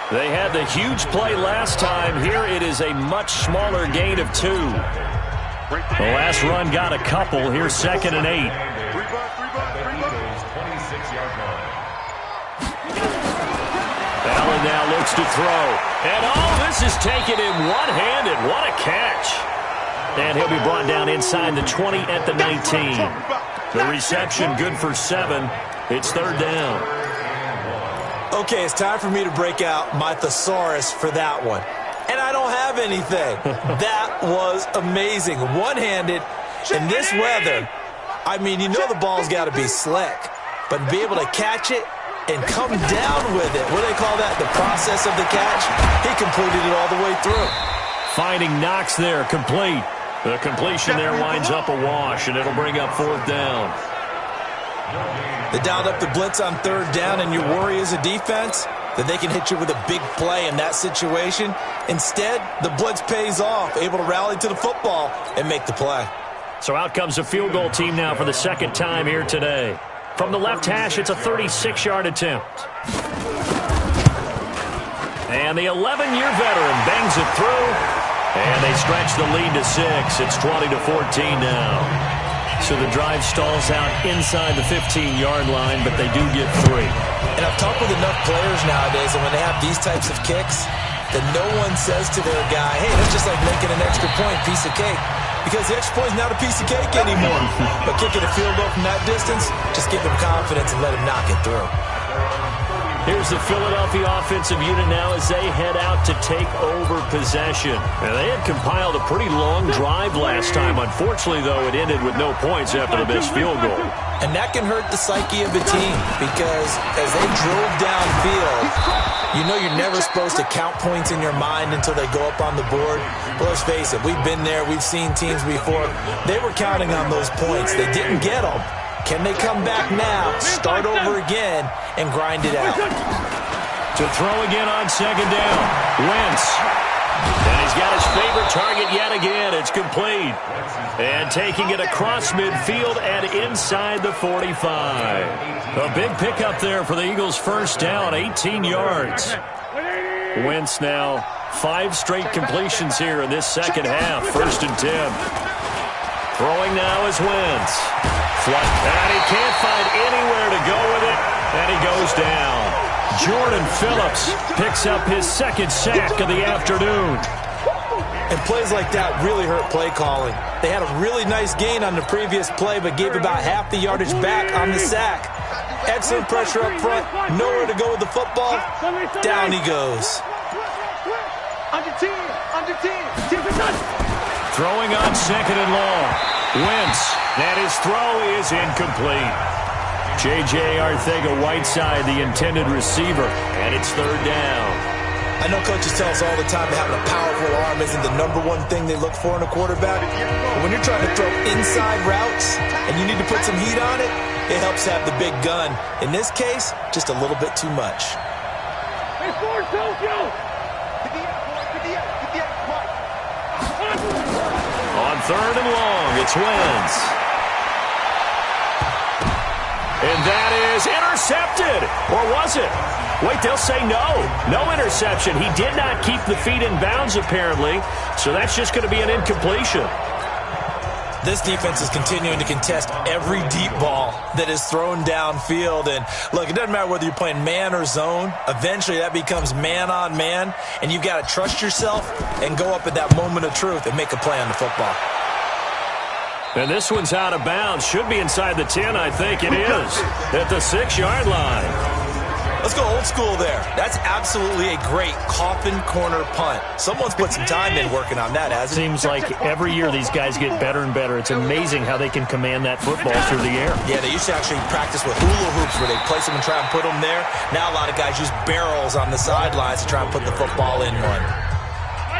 They had the huge play last time. Here it is a much smaller gain of 2. The last run got a couple. Here's 2nd and 8. Allen now looks to throw. And this is taken in one-handed. What a catch. And he'll be brought down inside the 20 at the 19. The reception good for 7. It's 3rd down. Okay, it's time for me to break out my thesaurus for that one. And I don't have anything. That was amazing. One-handed in this weather. I mean, you know the ball's got to be slick. But be able to catch it and come down with it. What do they call that? The process of the catch? He completed it all the way through. Finding Knox there, complete. The completion there winds up a wash, and it'll bring up 4th down. They dialed up the blitz on 3rd down, and you worry as a defense that they can hit you with a big play in that situation. Instead, the blitz pays off, able to rally to the football and make the play. So out comes a field goal team now for the 2nd time here today. From the left hash, it's a 36-yard attempt. And the 11-year veteran bangs it through. And they stretch the lead to 6. It's 20-14 now. So the drive stalls out inside the 15-yard line, but they do get 3. And I've talked with enough players nowadays, and when they have these types of kicks, that no one says to their guy, hey, that's just like making an extra point, piece of cake. Because the extra point is not a piece of cake anymore. But kicking a field goal from that distance, just give him confidence and let him knock it through. Here's the Philadelphia offensive unit now as they head out to take over possession. And they had compiled a pretty long drive last time. Unfortunately, though, it ended with no points after the missed field goal. And that can hurt the psyche of a team because as they drove downfield, you know you're never supposed to count points in your mind until they go up on the board. But let's face it, we've been there. We've seen teams before. They were counting on those points. They didn't get them. Can they come back now, start over again, and grind it out? To throw again on 2nd down, Wentz. And he's got his favorite target yet again. It's complete. And taking it across midfield and inside the 45. A big pickup there for the Eagles' 1st down, 18 yards. Wentz now 5 straight completions here in this 2nd half, 1st and 10. Throwing now is Wentz. And he can't find anywhere to go with it, and he goes down. Jordan Phillips picks up his 2nd sack of the afternoon. And plays like that really hurt play calling. They had a really nice gain on the previous play, but gave about half the yardage back on the sack. Excellent pressure up front, nowhere to go with the football. Down he goes. Under 10. Throwing on 2nd and long. Wentz, and his throw is incomplete. J.J. Arcega-Whiteside, the intended receiver, and it's 3rd down. I know coaches tell us all the time that having a powerful arm isn't the #1 thing they look for in a quarterback. But when you're trying to throw inside routes and you need to put some heat on it, it helps to have the big gun. In this case, just a little bit too much. Hey, Ford, Tokyo! On 3rd and long, it's Wentz. And that is intercepted. Or was it? Wait, they'll say no. No interception. He did not keep the feet in bounds, apparently. So that's just going to be an incompletion. This defense is continuing to contest every deep ball that is thrown downfield. And look, it doesn't matter whether you're playing man or zone. Eventually that becomes man on man. And you've got to trust yourself and go up at that moment of truth and make a play on the football. And this one's out of bounds. Should be inside the 10, I think it is. At the 6-yard line. Let's go old school there. That's absolutely a great coffin corner punt. Someone's put some time in working on that, hasn't it? Seems like every year these guys get better and better. It's amazing how they can command that football through the air. Yeah, they used to actually practice with hula hoops where they place them and try and put them there. Now a lot of guys use barrels on the sidelines to try and put the football in one.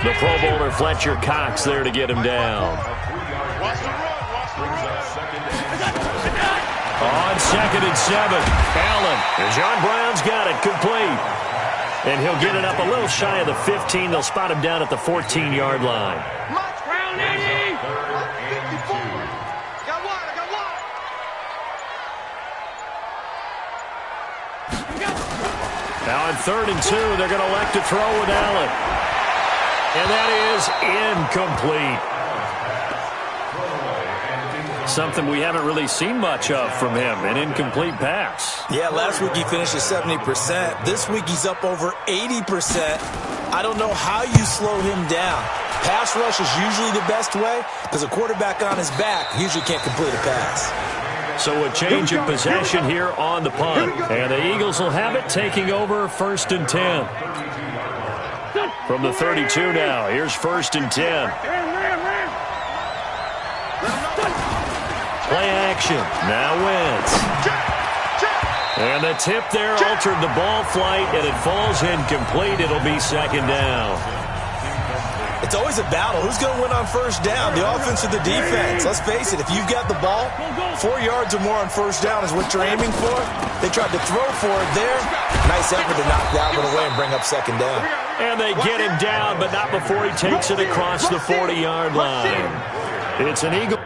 The Pro Bowler Fletcher Cox there to get him down. On 2nd and 7, Allen. And John Brown's got it, complete. And he'll get it up a little shy of the 15. They'll spot him down at the 14-yard line. Brown, Now on 3rd and 2, they're going to elect to throw with Allen. And that is incomplete. Something we haven't really seen much of from him, an incomplete pass. Yeah, last week he finished at 70%. This week he's up over 80%. I don't know how you slow him down. Pass rush is usually the best way because a quarterback on his back usually can't complete a pass. So a change of possession here on the punt. And the Eagles will have it, taking over 1st and 10. From the 32 now, here's 1st and 10. Play action. Now Wentz. And the tip there altered the ball flight, and it falls incomplete. It'll be 2nd down. It's always a battle. Who's going to win on 1st down, the offense or the defense? Let's face it, if you've got the ball, 4 yards or more on 1st down is what you're aiming for. They tried to throw for it there. Nice effort to knock that one away and bring up 2nd down. And they get him down, but not before he takes it across the 40-yard line. It's an Eagle.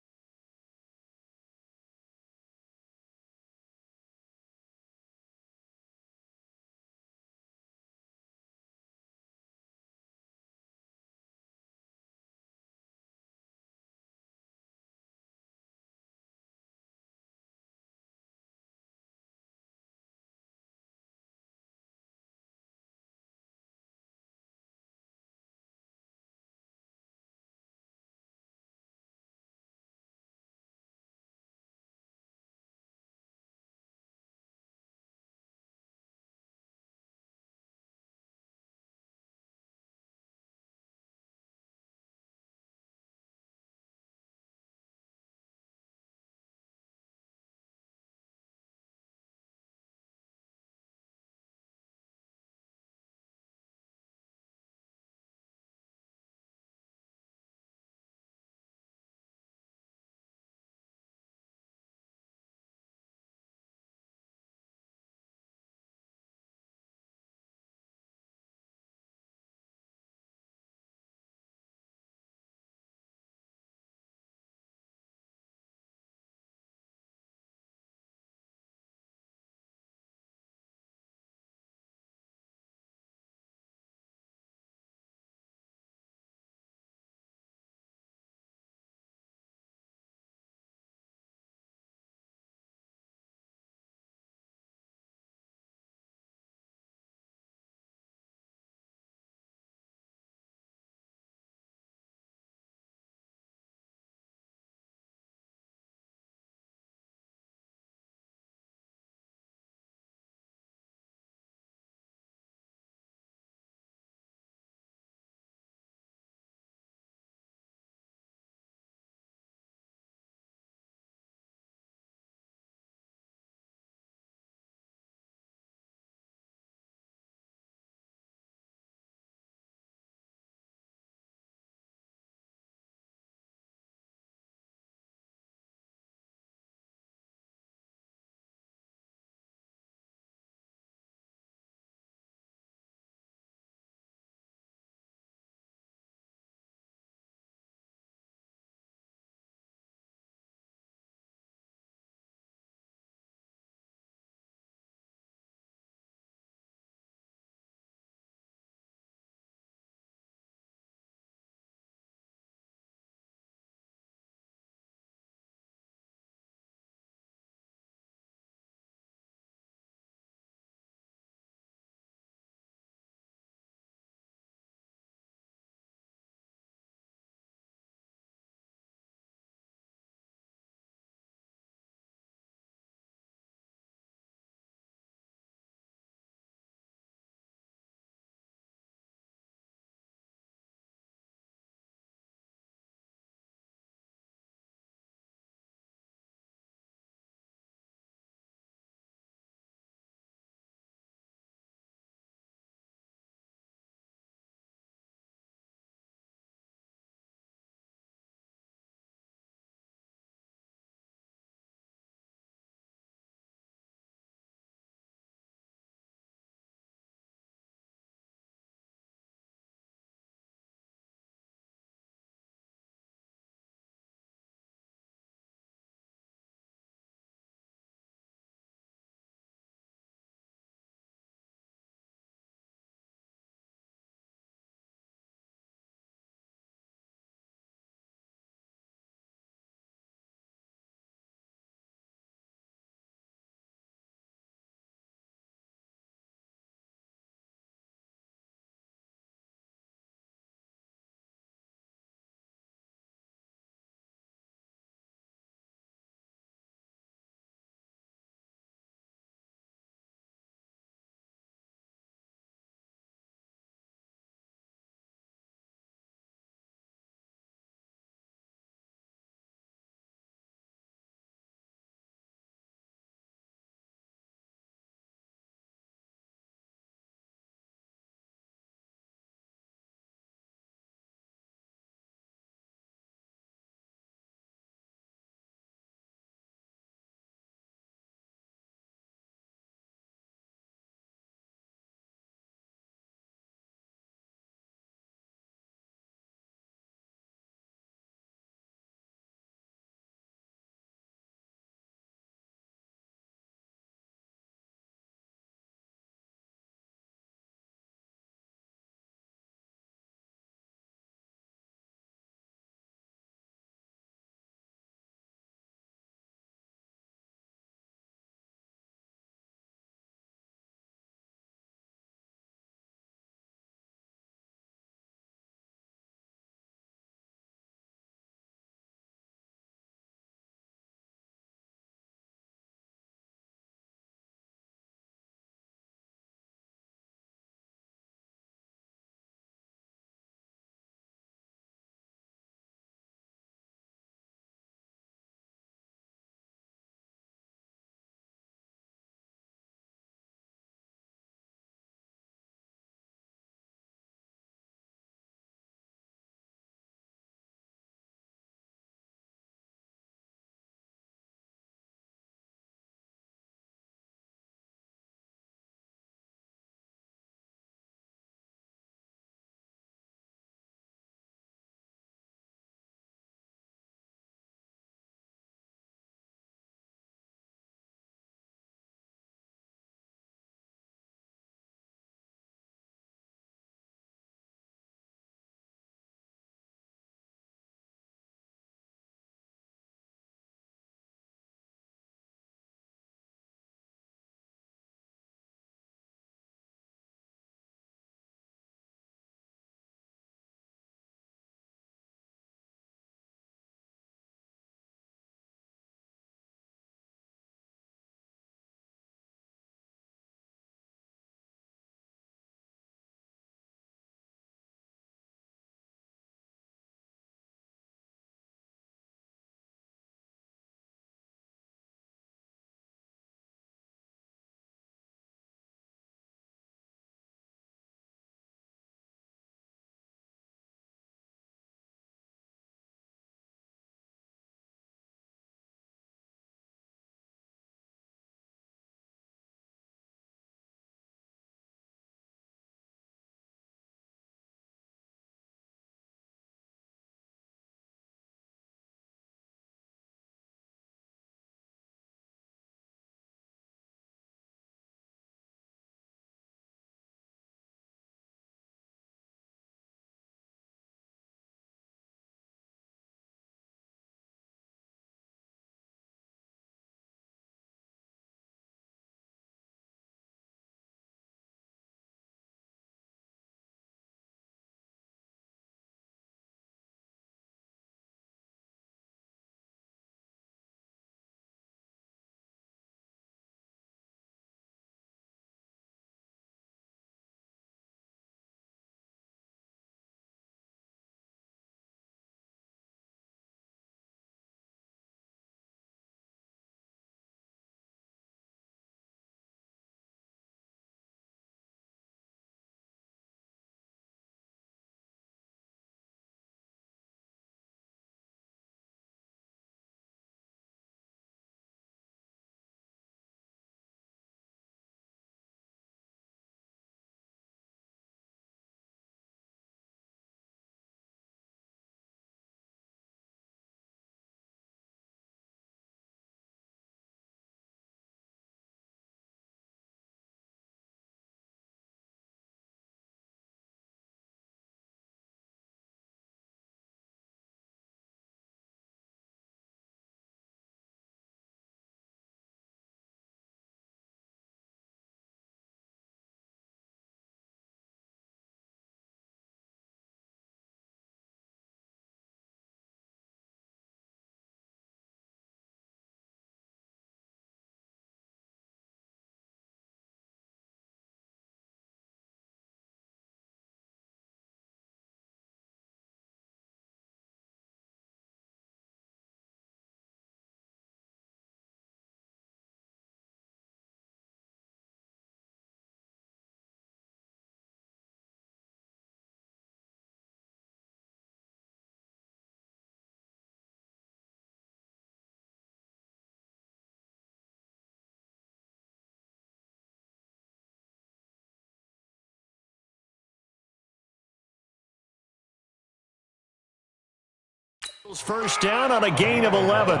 First down on a gain of 11.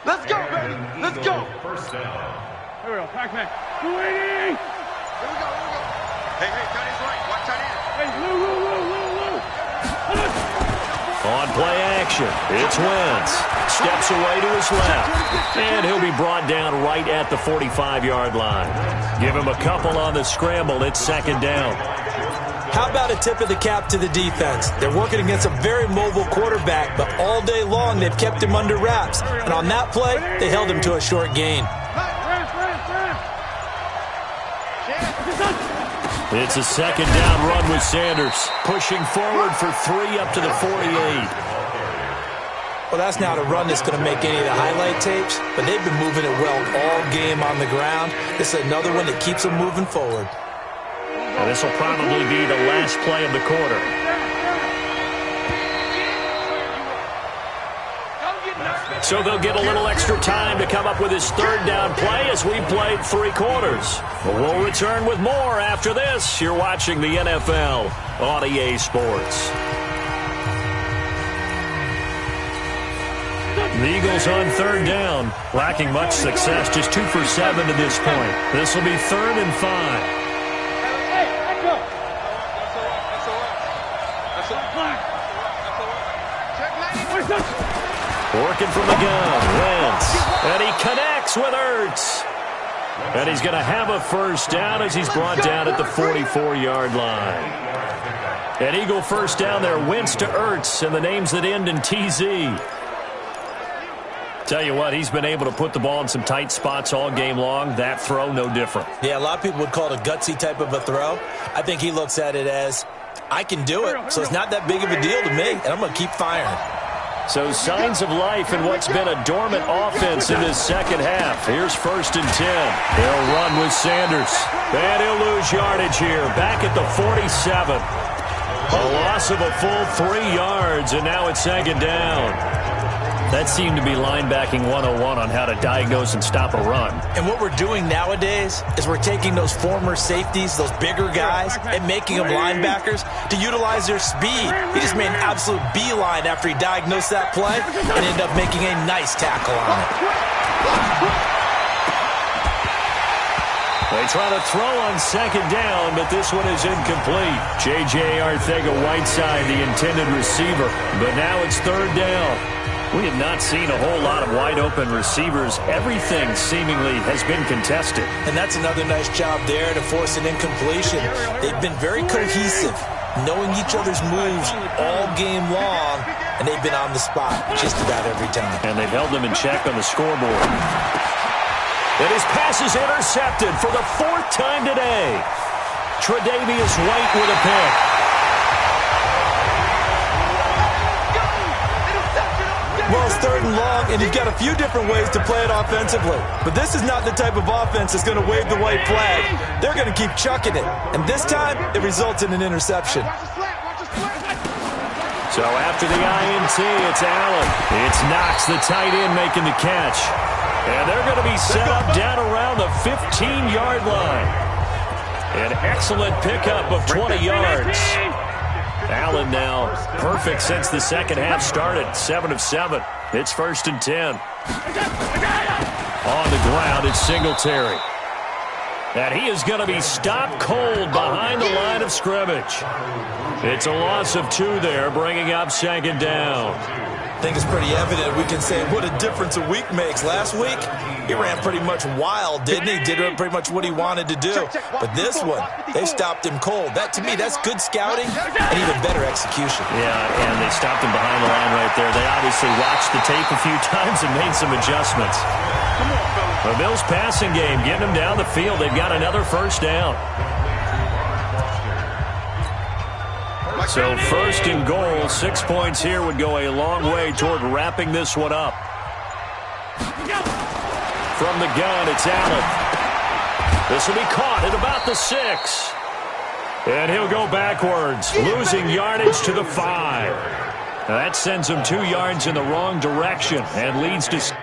Let's go, baby. Let's go. First down. Here we go. Pac-Man. 280. Here we go. Hey, tight end's right. Watch tight end. Hey, Lou. On play action, it's Wentz. Steps away to his left. And he'll be brought down right at the 45-yard line. Give him a couple on the scramble. It's second down. How about a tip of the cap to the defense? They're working against a very mobile quarterback, but all day long they've kept him under wraps. And on that play, they held him to a short gain. It's a second down run with Sanders. Pushing forward for 3 up to the 48. Well, that's not a run that's going to make any of the highlight tapes, but they've been moving it well all game on the ground. This is another one that keeps them moving forward. And this will probably be the last play of the quarter. So they'll get a little extra time to come up with his third down play as we played 3 quarters. We'll return with more after this. You're watching the NFL on EA Sports. The Eagles on third down, lacking much success, just 2 for 7 to this point. This will be 3rd and 5. Working from the gun, Wentz, and he connects with Ertz. And he's going to have a first down as he's brought down at the 44-yard line. An Eagle first down there, Wentz to Ertz, and the names that end in TZ. Tell you what, he's been able to put the ball in some tight spots all game long. That throw, no different. Yeah, a lot of people would call it a gutsy type of a throw. I think he looks at it as, I can do it, so it's not that big of a deal to me, and I'm going to keep firing. So signs of life in what's been a dormant offense in this second half. Here's 1st and 10. They'll run with Sanders. And he'll lose yardage here. Back at the 47. A loss of a full 3 yards, and now it's second down. That seemed to be linebacking 101 on how to diagnose and stop a run. And what we're doing nowadays is we're taking those former safeties, those bigger guys, and making them linebackers to utilize their speed. He just made an absolute beeline after he diagnosed that play and ended up making a nice tackle on it. They try to throw on second down, but this one is incomplete. J.J. Arcega-Whiteside, the intended receiver, but now it's 3rd down. We have not seen a whole lot of wide-open receivers. Everything seemingly has been contested. And that's another nice job there to force an incompletion. They've been very cohesive, knowing each other's moves all game long, and they've been on the spot just about every time. And they've held them in check on the scoreboard. And his pass is intercepted for the 4th time today. Tre'Davious White with a pick. Well, it's 3rd and long, and you've got a few different ways to play it offensively. But this is not the type of offense that's going to wave the white flag. They're going to keep chucking it. And this time, it results in an interception. So after the INT, it's Allen. It's Knox, the tight end, making the catch. And they're going to be set up down around the 15-yard line. An excellent pickup of 20 yards. Allen now perfect since the second half started. 7 of 7. It's 1st and 10. On the ground, it's Singletary. And he is going to be stopped cold behind the line of scrimmage. It's a loss of 2 there, bringing up second down. I think it's pretty evident we can say what a difference a week makes. Last week, he ran pretty much wild, didn't he? Did pretty much what he wanted to do. But this one, they stopped him cold. That, to me, that's good scouting and even better execution. Yeah, and they stopped him behind the line right there. They obviously watched the tape a few times and made some adjustments. The Bills passing game, getting them down the field. They've got another first down. So 1st and goal, 6 points here would go a long way toward wrapping this one up. From the gun, it's Allen. This will be caught at about the 6. And he'll go backwards, losing yardage to the 5. Now that sends him 2 yards in the wrong direction and leads to...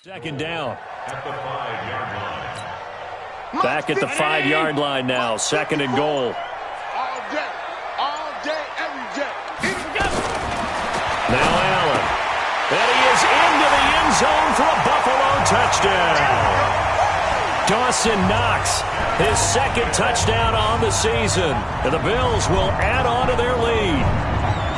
Second down. At the 5-yard line. Back at the 5-yard line now. Second and goal. All day, every day. Now Allen. And he is into the end zone for a Buffalo touchdown. Dawson Knox, his second touchdown on the season. And the Bills will add on to their lead.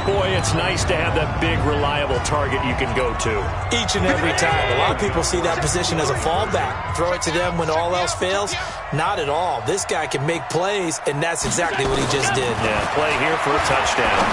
Boy, it's nice to have that big, reliable target you can go to. Each and every time. A lot of people see that position as a fallback. Throw it to them when all else fails. Not at all. This guy can make plays, and that's exactly what he just did. Yeah, play here for a touchdown.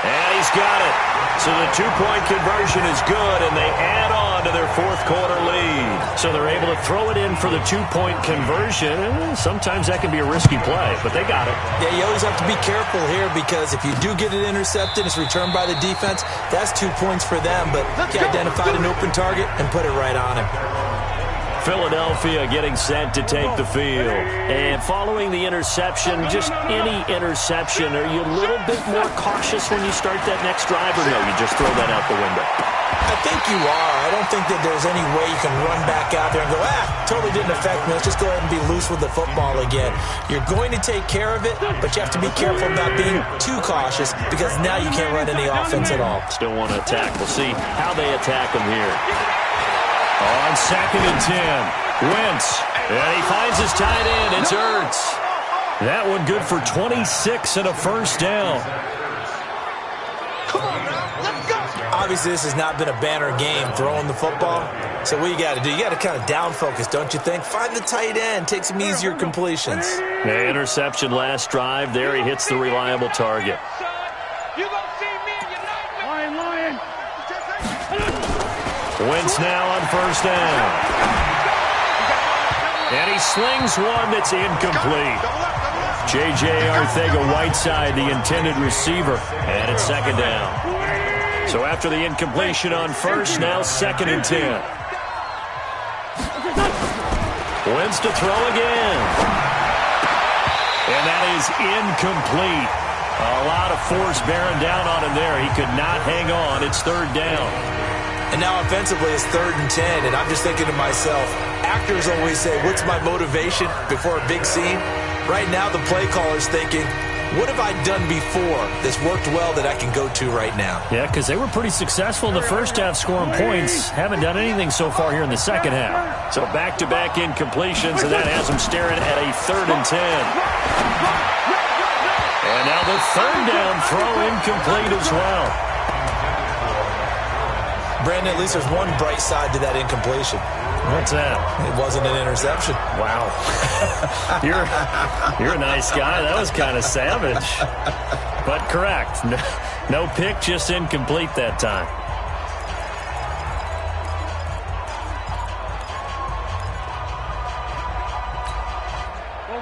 And he's got it. So the two-point conversion is good, and they add on to their fourth-quarter lead. So they're able to throw it in for the two-point conversion. Sometimes that can be a risky play, but they got it. Yeah, you always have to be careful here because if you do get it intercepted, it's returned by the defense, that's 2 points for them. But he identified an open target and put it right on him. Philadelphia getting set to take the field. And following the interception, just any interception, are you a little bit more cautious when you start that next drive, or no, you just throw that out the window? I think you are. I don't think that there's any way you can run back out there and go, totally didn't affect me. Let's just go ahead and be loose with the football again. You're going to take care of it, but you have to be careful about being too cautious because now you can't run any offense at all. Still want to attack. We'll see how they attack them here. On 2nd and 10, Wentz, and he finds his tight end. It's Ertz. That one good for 26 and a first down. Come on now, let's go. Obviously, this has not been a banner game throwing the football. So what you got to do, you got to kind of down focus, don't you think? Find the tight end, take some easier completions. The interception last drive. There he hits the reliable target. You gonna see me in your nightmare. Lion. Wentz now on first down. And he slings one that's incomplete. J.J. Arcega-Whiteside, the intended receiver, and it's second down. So after the incompletion on first, now 2nd and 10. Wentz to throw again. And that is incomplete. A lot of force bearing down on him there. He could not hang on. It's third down. And now offensively it's 3rd and 10, and I'm just thinking to myself, actors always say, what's my motivation before a big scene? Right now the play caller's thinking, what have I done before that's worked well that I can go to right now? Yeah, because they were pretty successful in the first half scoring points. Haven't done anything so far here in the second half. So back-to-back incompletions, and that has them staring at a 3rd and 10. And now the third down throw incomplete as well. Brandon, at least there's one bright side to that incompletion. What's that? It wasn't an interception. Wow. You're a nice guy. That was kind of savage. But correct. No pick, just incomplete that time.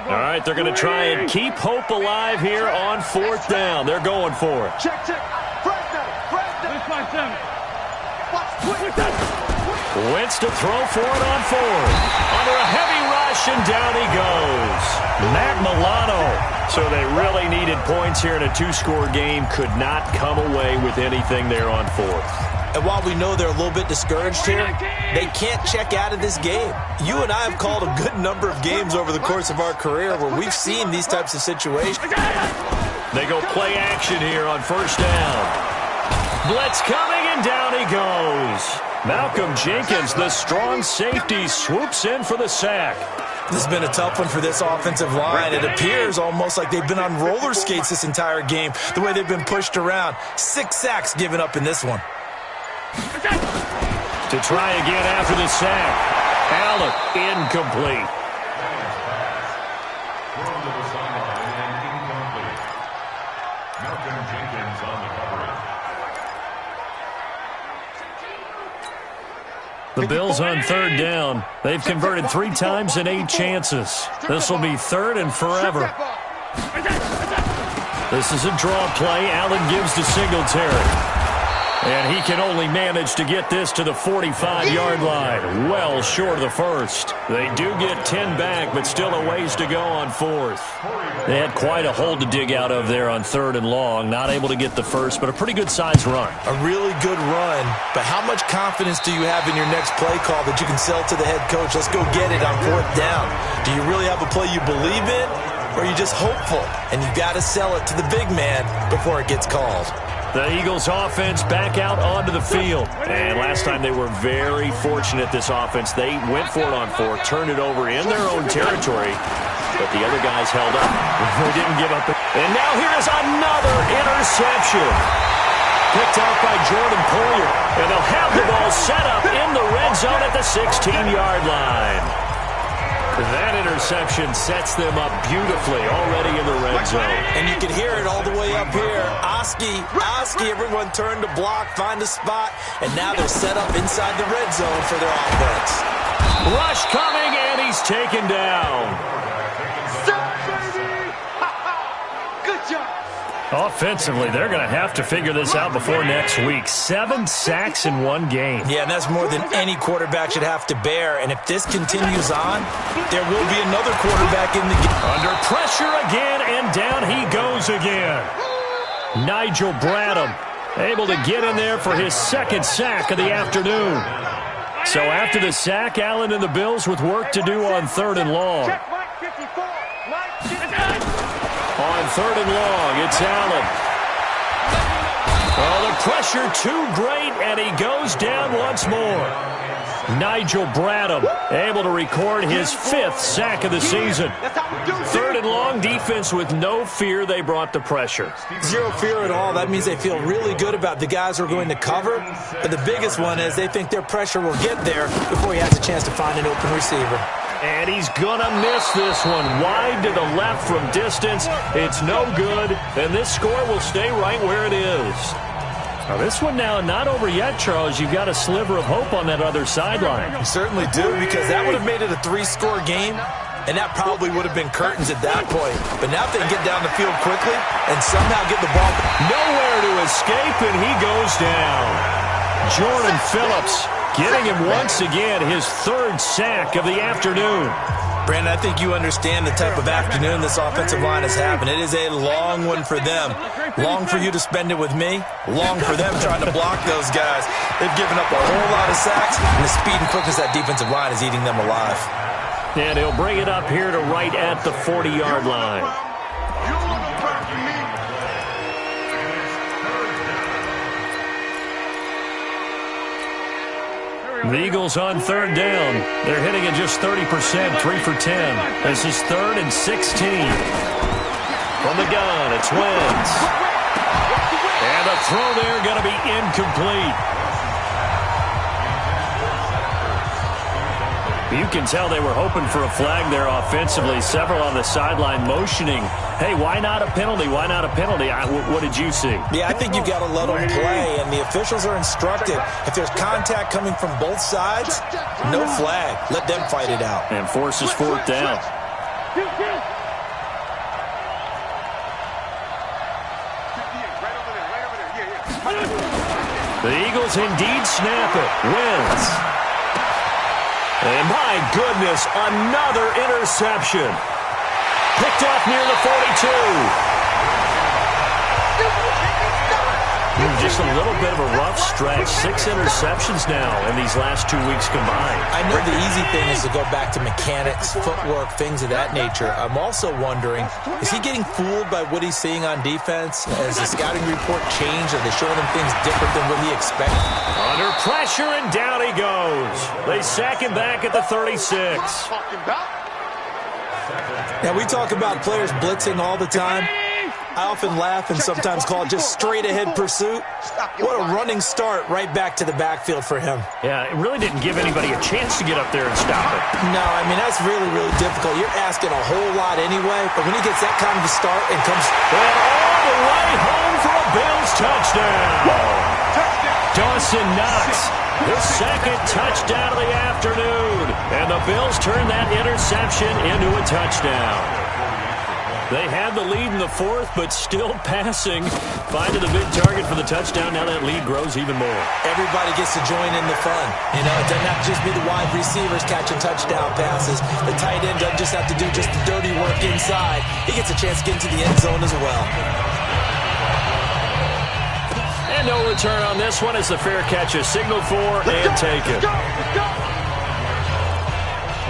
All right, they're going to try and keep hope alive here on 4th down. They're going for it. Check. First down. Wentz to throw for it on 4th. Under a heavy rush, and down he goes. Matt Milano. So they really needed points here in a 2-score game. Could not come away with anything there on 4th. And while we know they're a little bit discouraged here, they can't check out of this game. You and I have called a good number of games over the course of our career where we've seen these types of situations. They go play action here on first down. Blitz coming, and down he goes. Malcolm Jenkins, the strong safety, swoops in for the sack. This has been a tough one for this offensive line. It appears almost like they've been on roller skates this entire game, the way they've been pushed around. 6 sacks given up in this one. To try again after the sack. Allen, incomplete. Thrown to the sideline and incomplete. Malcolm Jenkins on the coverage. The Bills on 3rd down. They've converted 3 times in 8 chances. This will be 3rd and forever. This is a draw play. Allen gives to Singletary. And he can only manage to get this to the 45-yard line. Well short of the first. They do get 10 back, but still a ways to go on fourth. They had quite a hole to dig out of there on 3rd and long. Not able to get the first, but a pretty good-sized run. A really good run, but how much confidence do you have in your next play call that you can sell to the head coach? Let's go get it on 4th down. Do you really have a play you believe in, or are you just hopeful? And you've got to sell it to the big man before it gets called. The Eagles offense back out onto the field. And last time they were very fortunate, this offense. They went for it on 4, turned it over in their own territory, but the other guys held up. They didn't give up. And now here is another interception. Picked off by Jordan Poyer. And they'll have the ball set up in the red zone at the 16-yard line. That interception sets them up beautifully already in the red zone. And you can hear it all the way up here. Oski, everyone turned to block, find a spot, and now they're set up inside the red zone for their offense. Rush coming, and he's taken down. Good job. Offensively, they're going to have to figure this out before next week. 7 sacks in one game. Yeah, and that's more than any quarterback should have to bear. And if this continues on, there will be another quarterback in the game. Under pressure again, and down he goes again. Nigel Bradham able to get in there for his 2nd sack of the afternoon. So after the sack, Allen and the Bills with work to do on 3rd and long. On 3rd and long, it's Allen. Oh, the pressure too great, and he goes down once more. Nigel Bradham able to record his 5th sack of the season. 3rd and long, defense with no fear. They brought the pressure. Zero fear at all. That means they feel really good about the guys who are going to cover. But the biggest one is they think their pressure will get there before he has a chance to find an open receiver. And he's going to miss this one. Wide to the left from distance. It's no good. And this score will stay right where it is. Now, this one now not over yet, Charles. You've got a sliver of hope on that other sideline. You certainly do, because that would have made it a 3-score game, and that probably would have been curtains at that point. But now if they can get down the field quickly and somehow get the ball. Nowhere to escape, and he goes down. Jordan Phillips getting him once again his 3rd sack of the afternoon. Brandon, I think you understand the type of afternoon this offensive line is having. It is a long one for them. Long for you to spend it with me. Long for them trying to block those guys. They've given up a whole lot of sacks, and the speed and quickness of that defensive line is eating them alive. And he'll bring it up here to right at the 40-yard line. The Eagles on 3rd down. They're hitting it just 30%, 3 for 10. This is 3rd and 16. From the gun, it's Wentz. And the throw there going to be incomplete. You can tell they were hoping for a flag there offensively. Several on the sideline motioning, hey, why not a penalty? Why not a penalty? What did you see? Yeah, I think you've got to let them play, and the officials are instructed. If there's contact coming from both sides, no flag. Let them fight it out. And forces 4th down. The Eagles indeed snap it. Wins. And my goodness, another interception. Picked off near the 42. Just a little bit of a rough stretch. 6 interceptions now in these last 2 weeks combined. I know the easy thing is to go back to mechanics, footwork, things of that nature. I'm also wondering, is he getting fooled by what he's seeing on defense? Has the scouting report changed? Are they showing him things different than what he expected? Under pressure, and down he goes. They sack him back at the 36. Now, we talk about players blitzing all the time. I often laugh and sometimes call it just straight-ahead pursuit. What a running start right back to the backfield for him. Yeah, it really didn't give anybody a chance to get up there and stop it. No, I mean, that's really, really difficult. You're asking a whole lot anyway, but when he gets that kind of a start and comes... And all the way home for a Bills touchdown. Dawson Knox, the 2nd touchdown of the afternoon. And the Bills turn that interception into a touchdown. They had the lead in the fourth, but still passing. Finding the big target for the touchdown. Now that lead grows even more. Everybody gets to join in the fun. You know, it doesn't have to just be the wide receivers catching touchdown passes. The tight end doesn't just have to do just the dirty work inside. He gets a chance to get into the end zone as well. And no return on this one as the fair catch is signaled for and taken.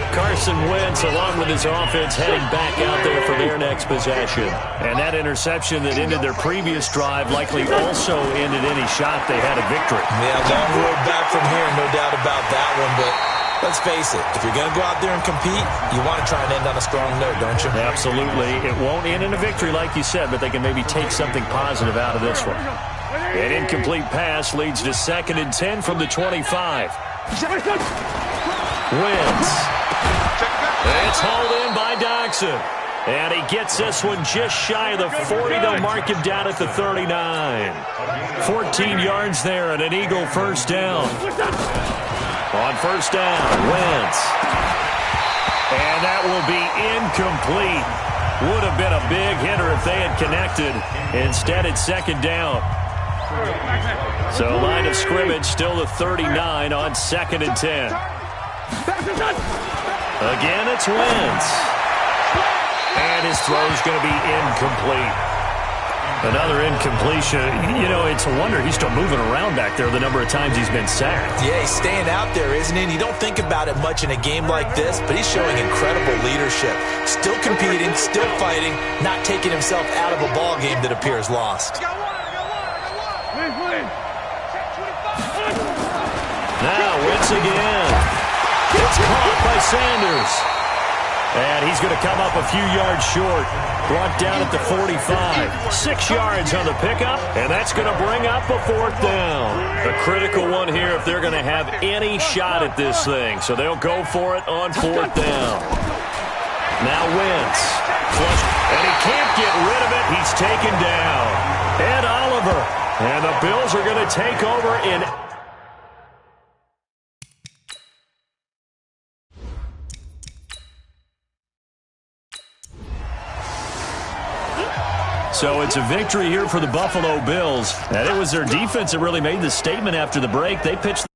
Carson Wentz, along with his offense, heading back out there for their next possession. And that interception that ended their previous drive likely also ended any shot they had at victory. Yeah, long road back from here, no doubt about that one. But let's face it, if you're going to go out there and compete, you want to try and end on a strong note, don't you? Absolutely. It won't end in a victory like you said, but they can maybe take something positive out of this one. An incomplete pass leads to 2nd and 10 from the 25. Wentz. It's hauled in by Dodson. And he gets this one just shy of the 40. They'll mark him down at the 39. 14 yards there and an Eagle first down. On first down, Wentz. And that will be incomplete. Would have been a big hitter if they had connected. Instead, it's 2nd down. So line of scrimmage still the 39 on 2nd and 10. Again, it's Wentz. And his throw's going to be incomplete. Another incompletion. You know, it's a wonder he's still moving around back there the number of times he's been sacked. Yeah, he's staying out there, isn't he? And you don't think about it much in a game like this, but he's showing incredible leadership. Still competing, still fighting, not taking himself out of a ball game that appears lost. Now, Wentz again. It's caught by Sanders. And he's going to come up a few yards short. Brought down at the 45. 6 yards on the pickup, and that's going to bring up a 4th down. A critical one here if they're going to have any shot at this thing. So they'll go for it on 4th down. Now Wentz. And he can't get rid of it. He's taken down. Ed Oliver. And the Bills are going to take over in... So it's a victory here for the Buffalo Bills. And it was their defense that really made the statement after the break. They pitched the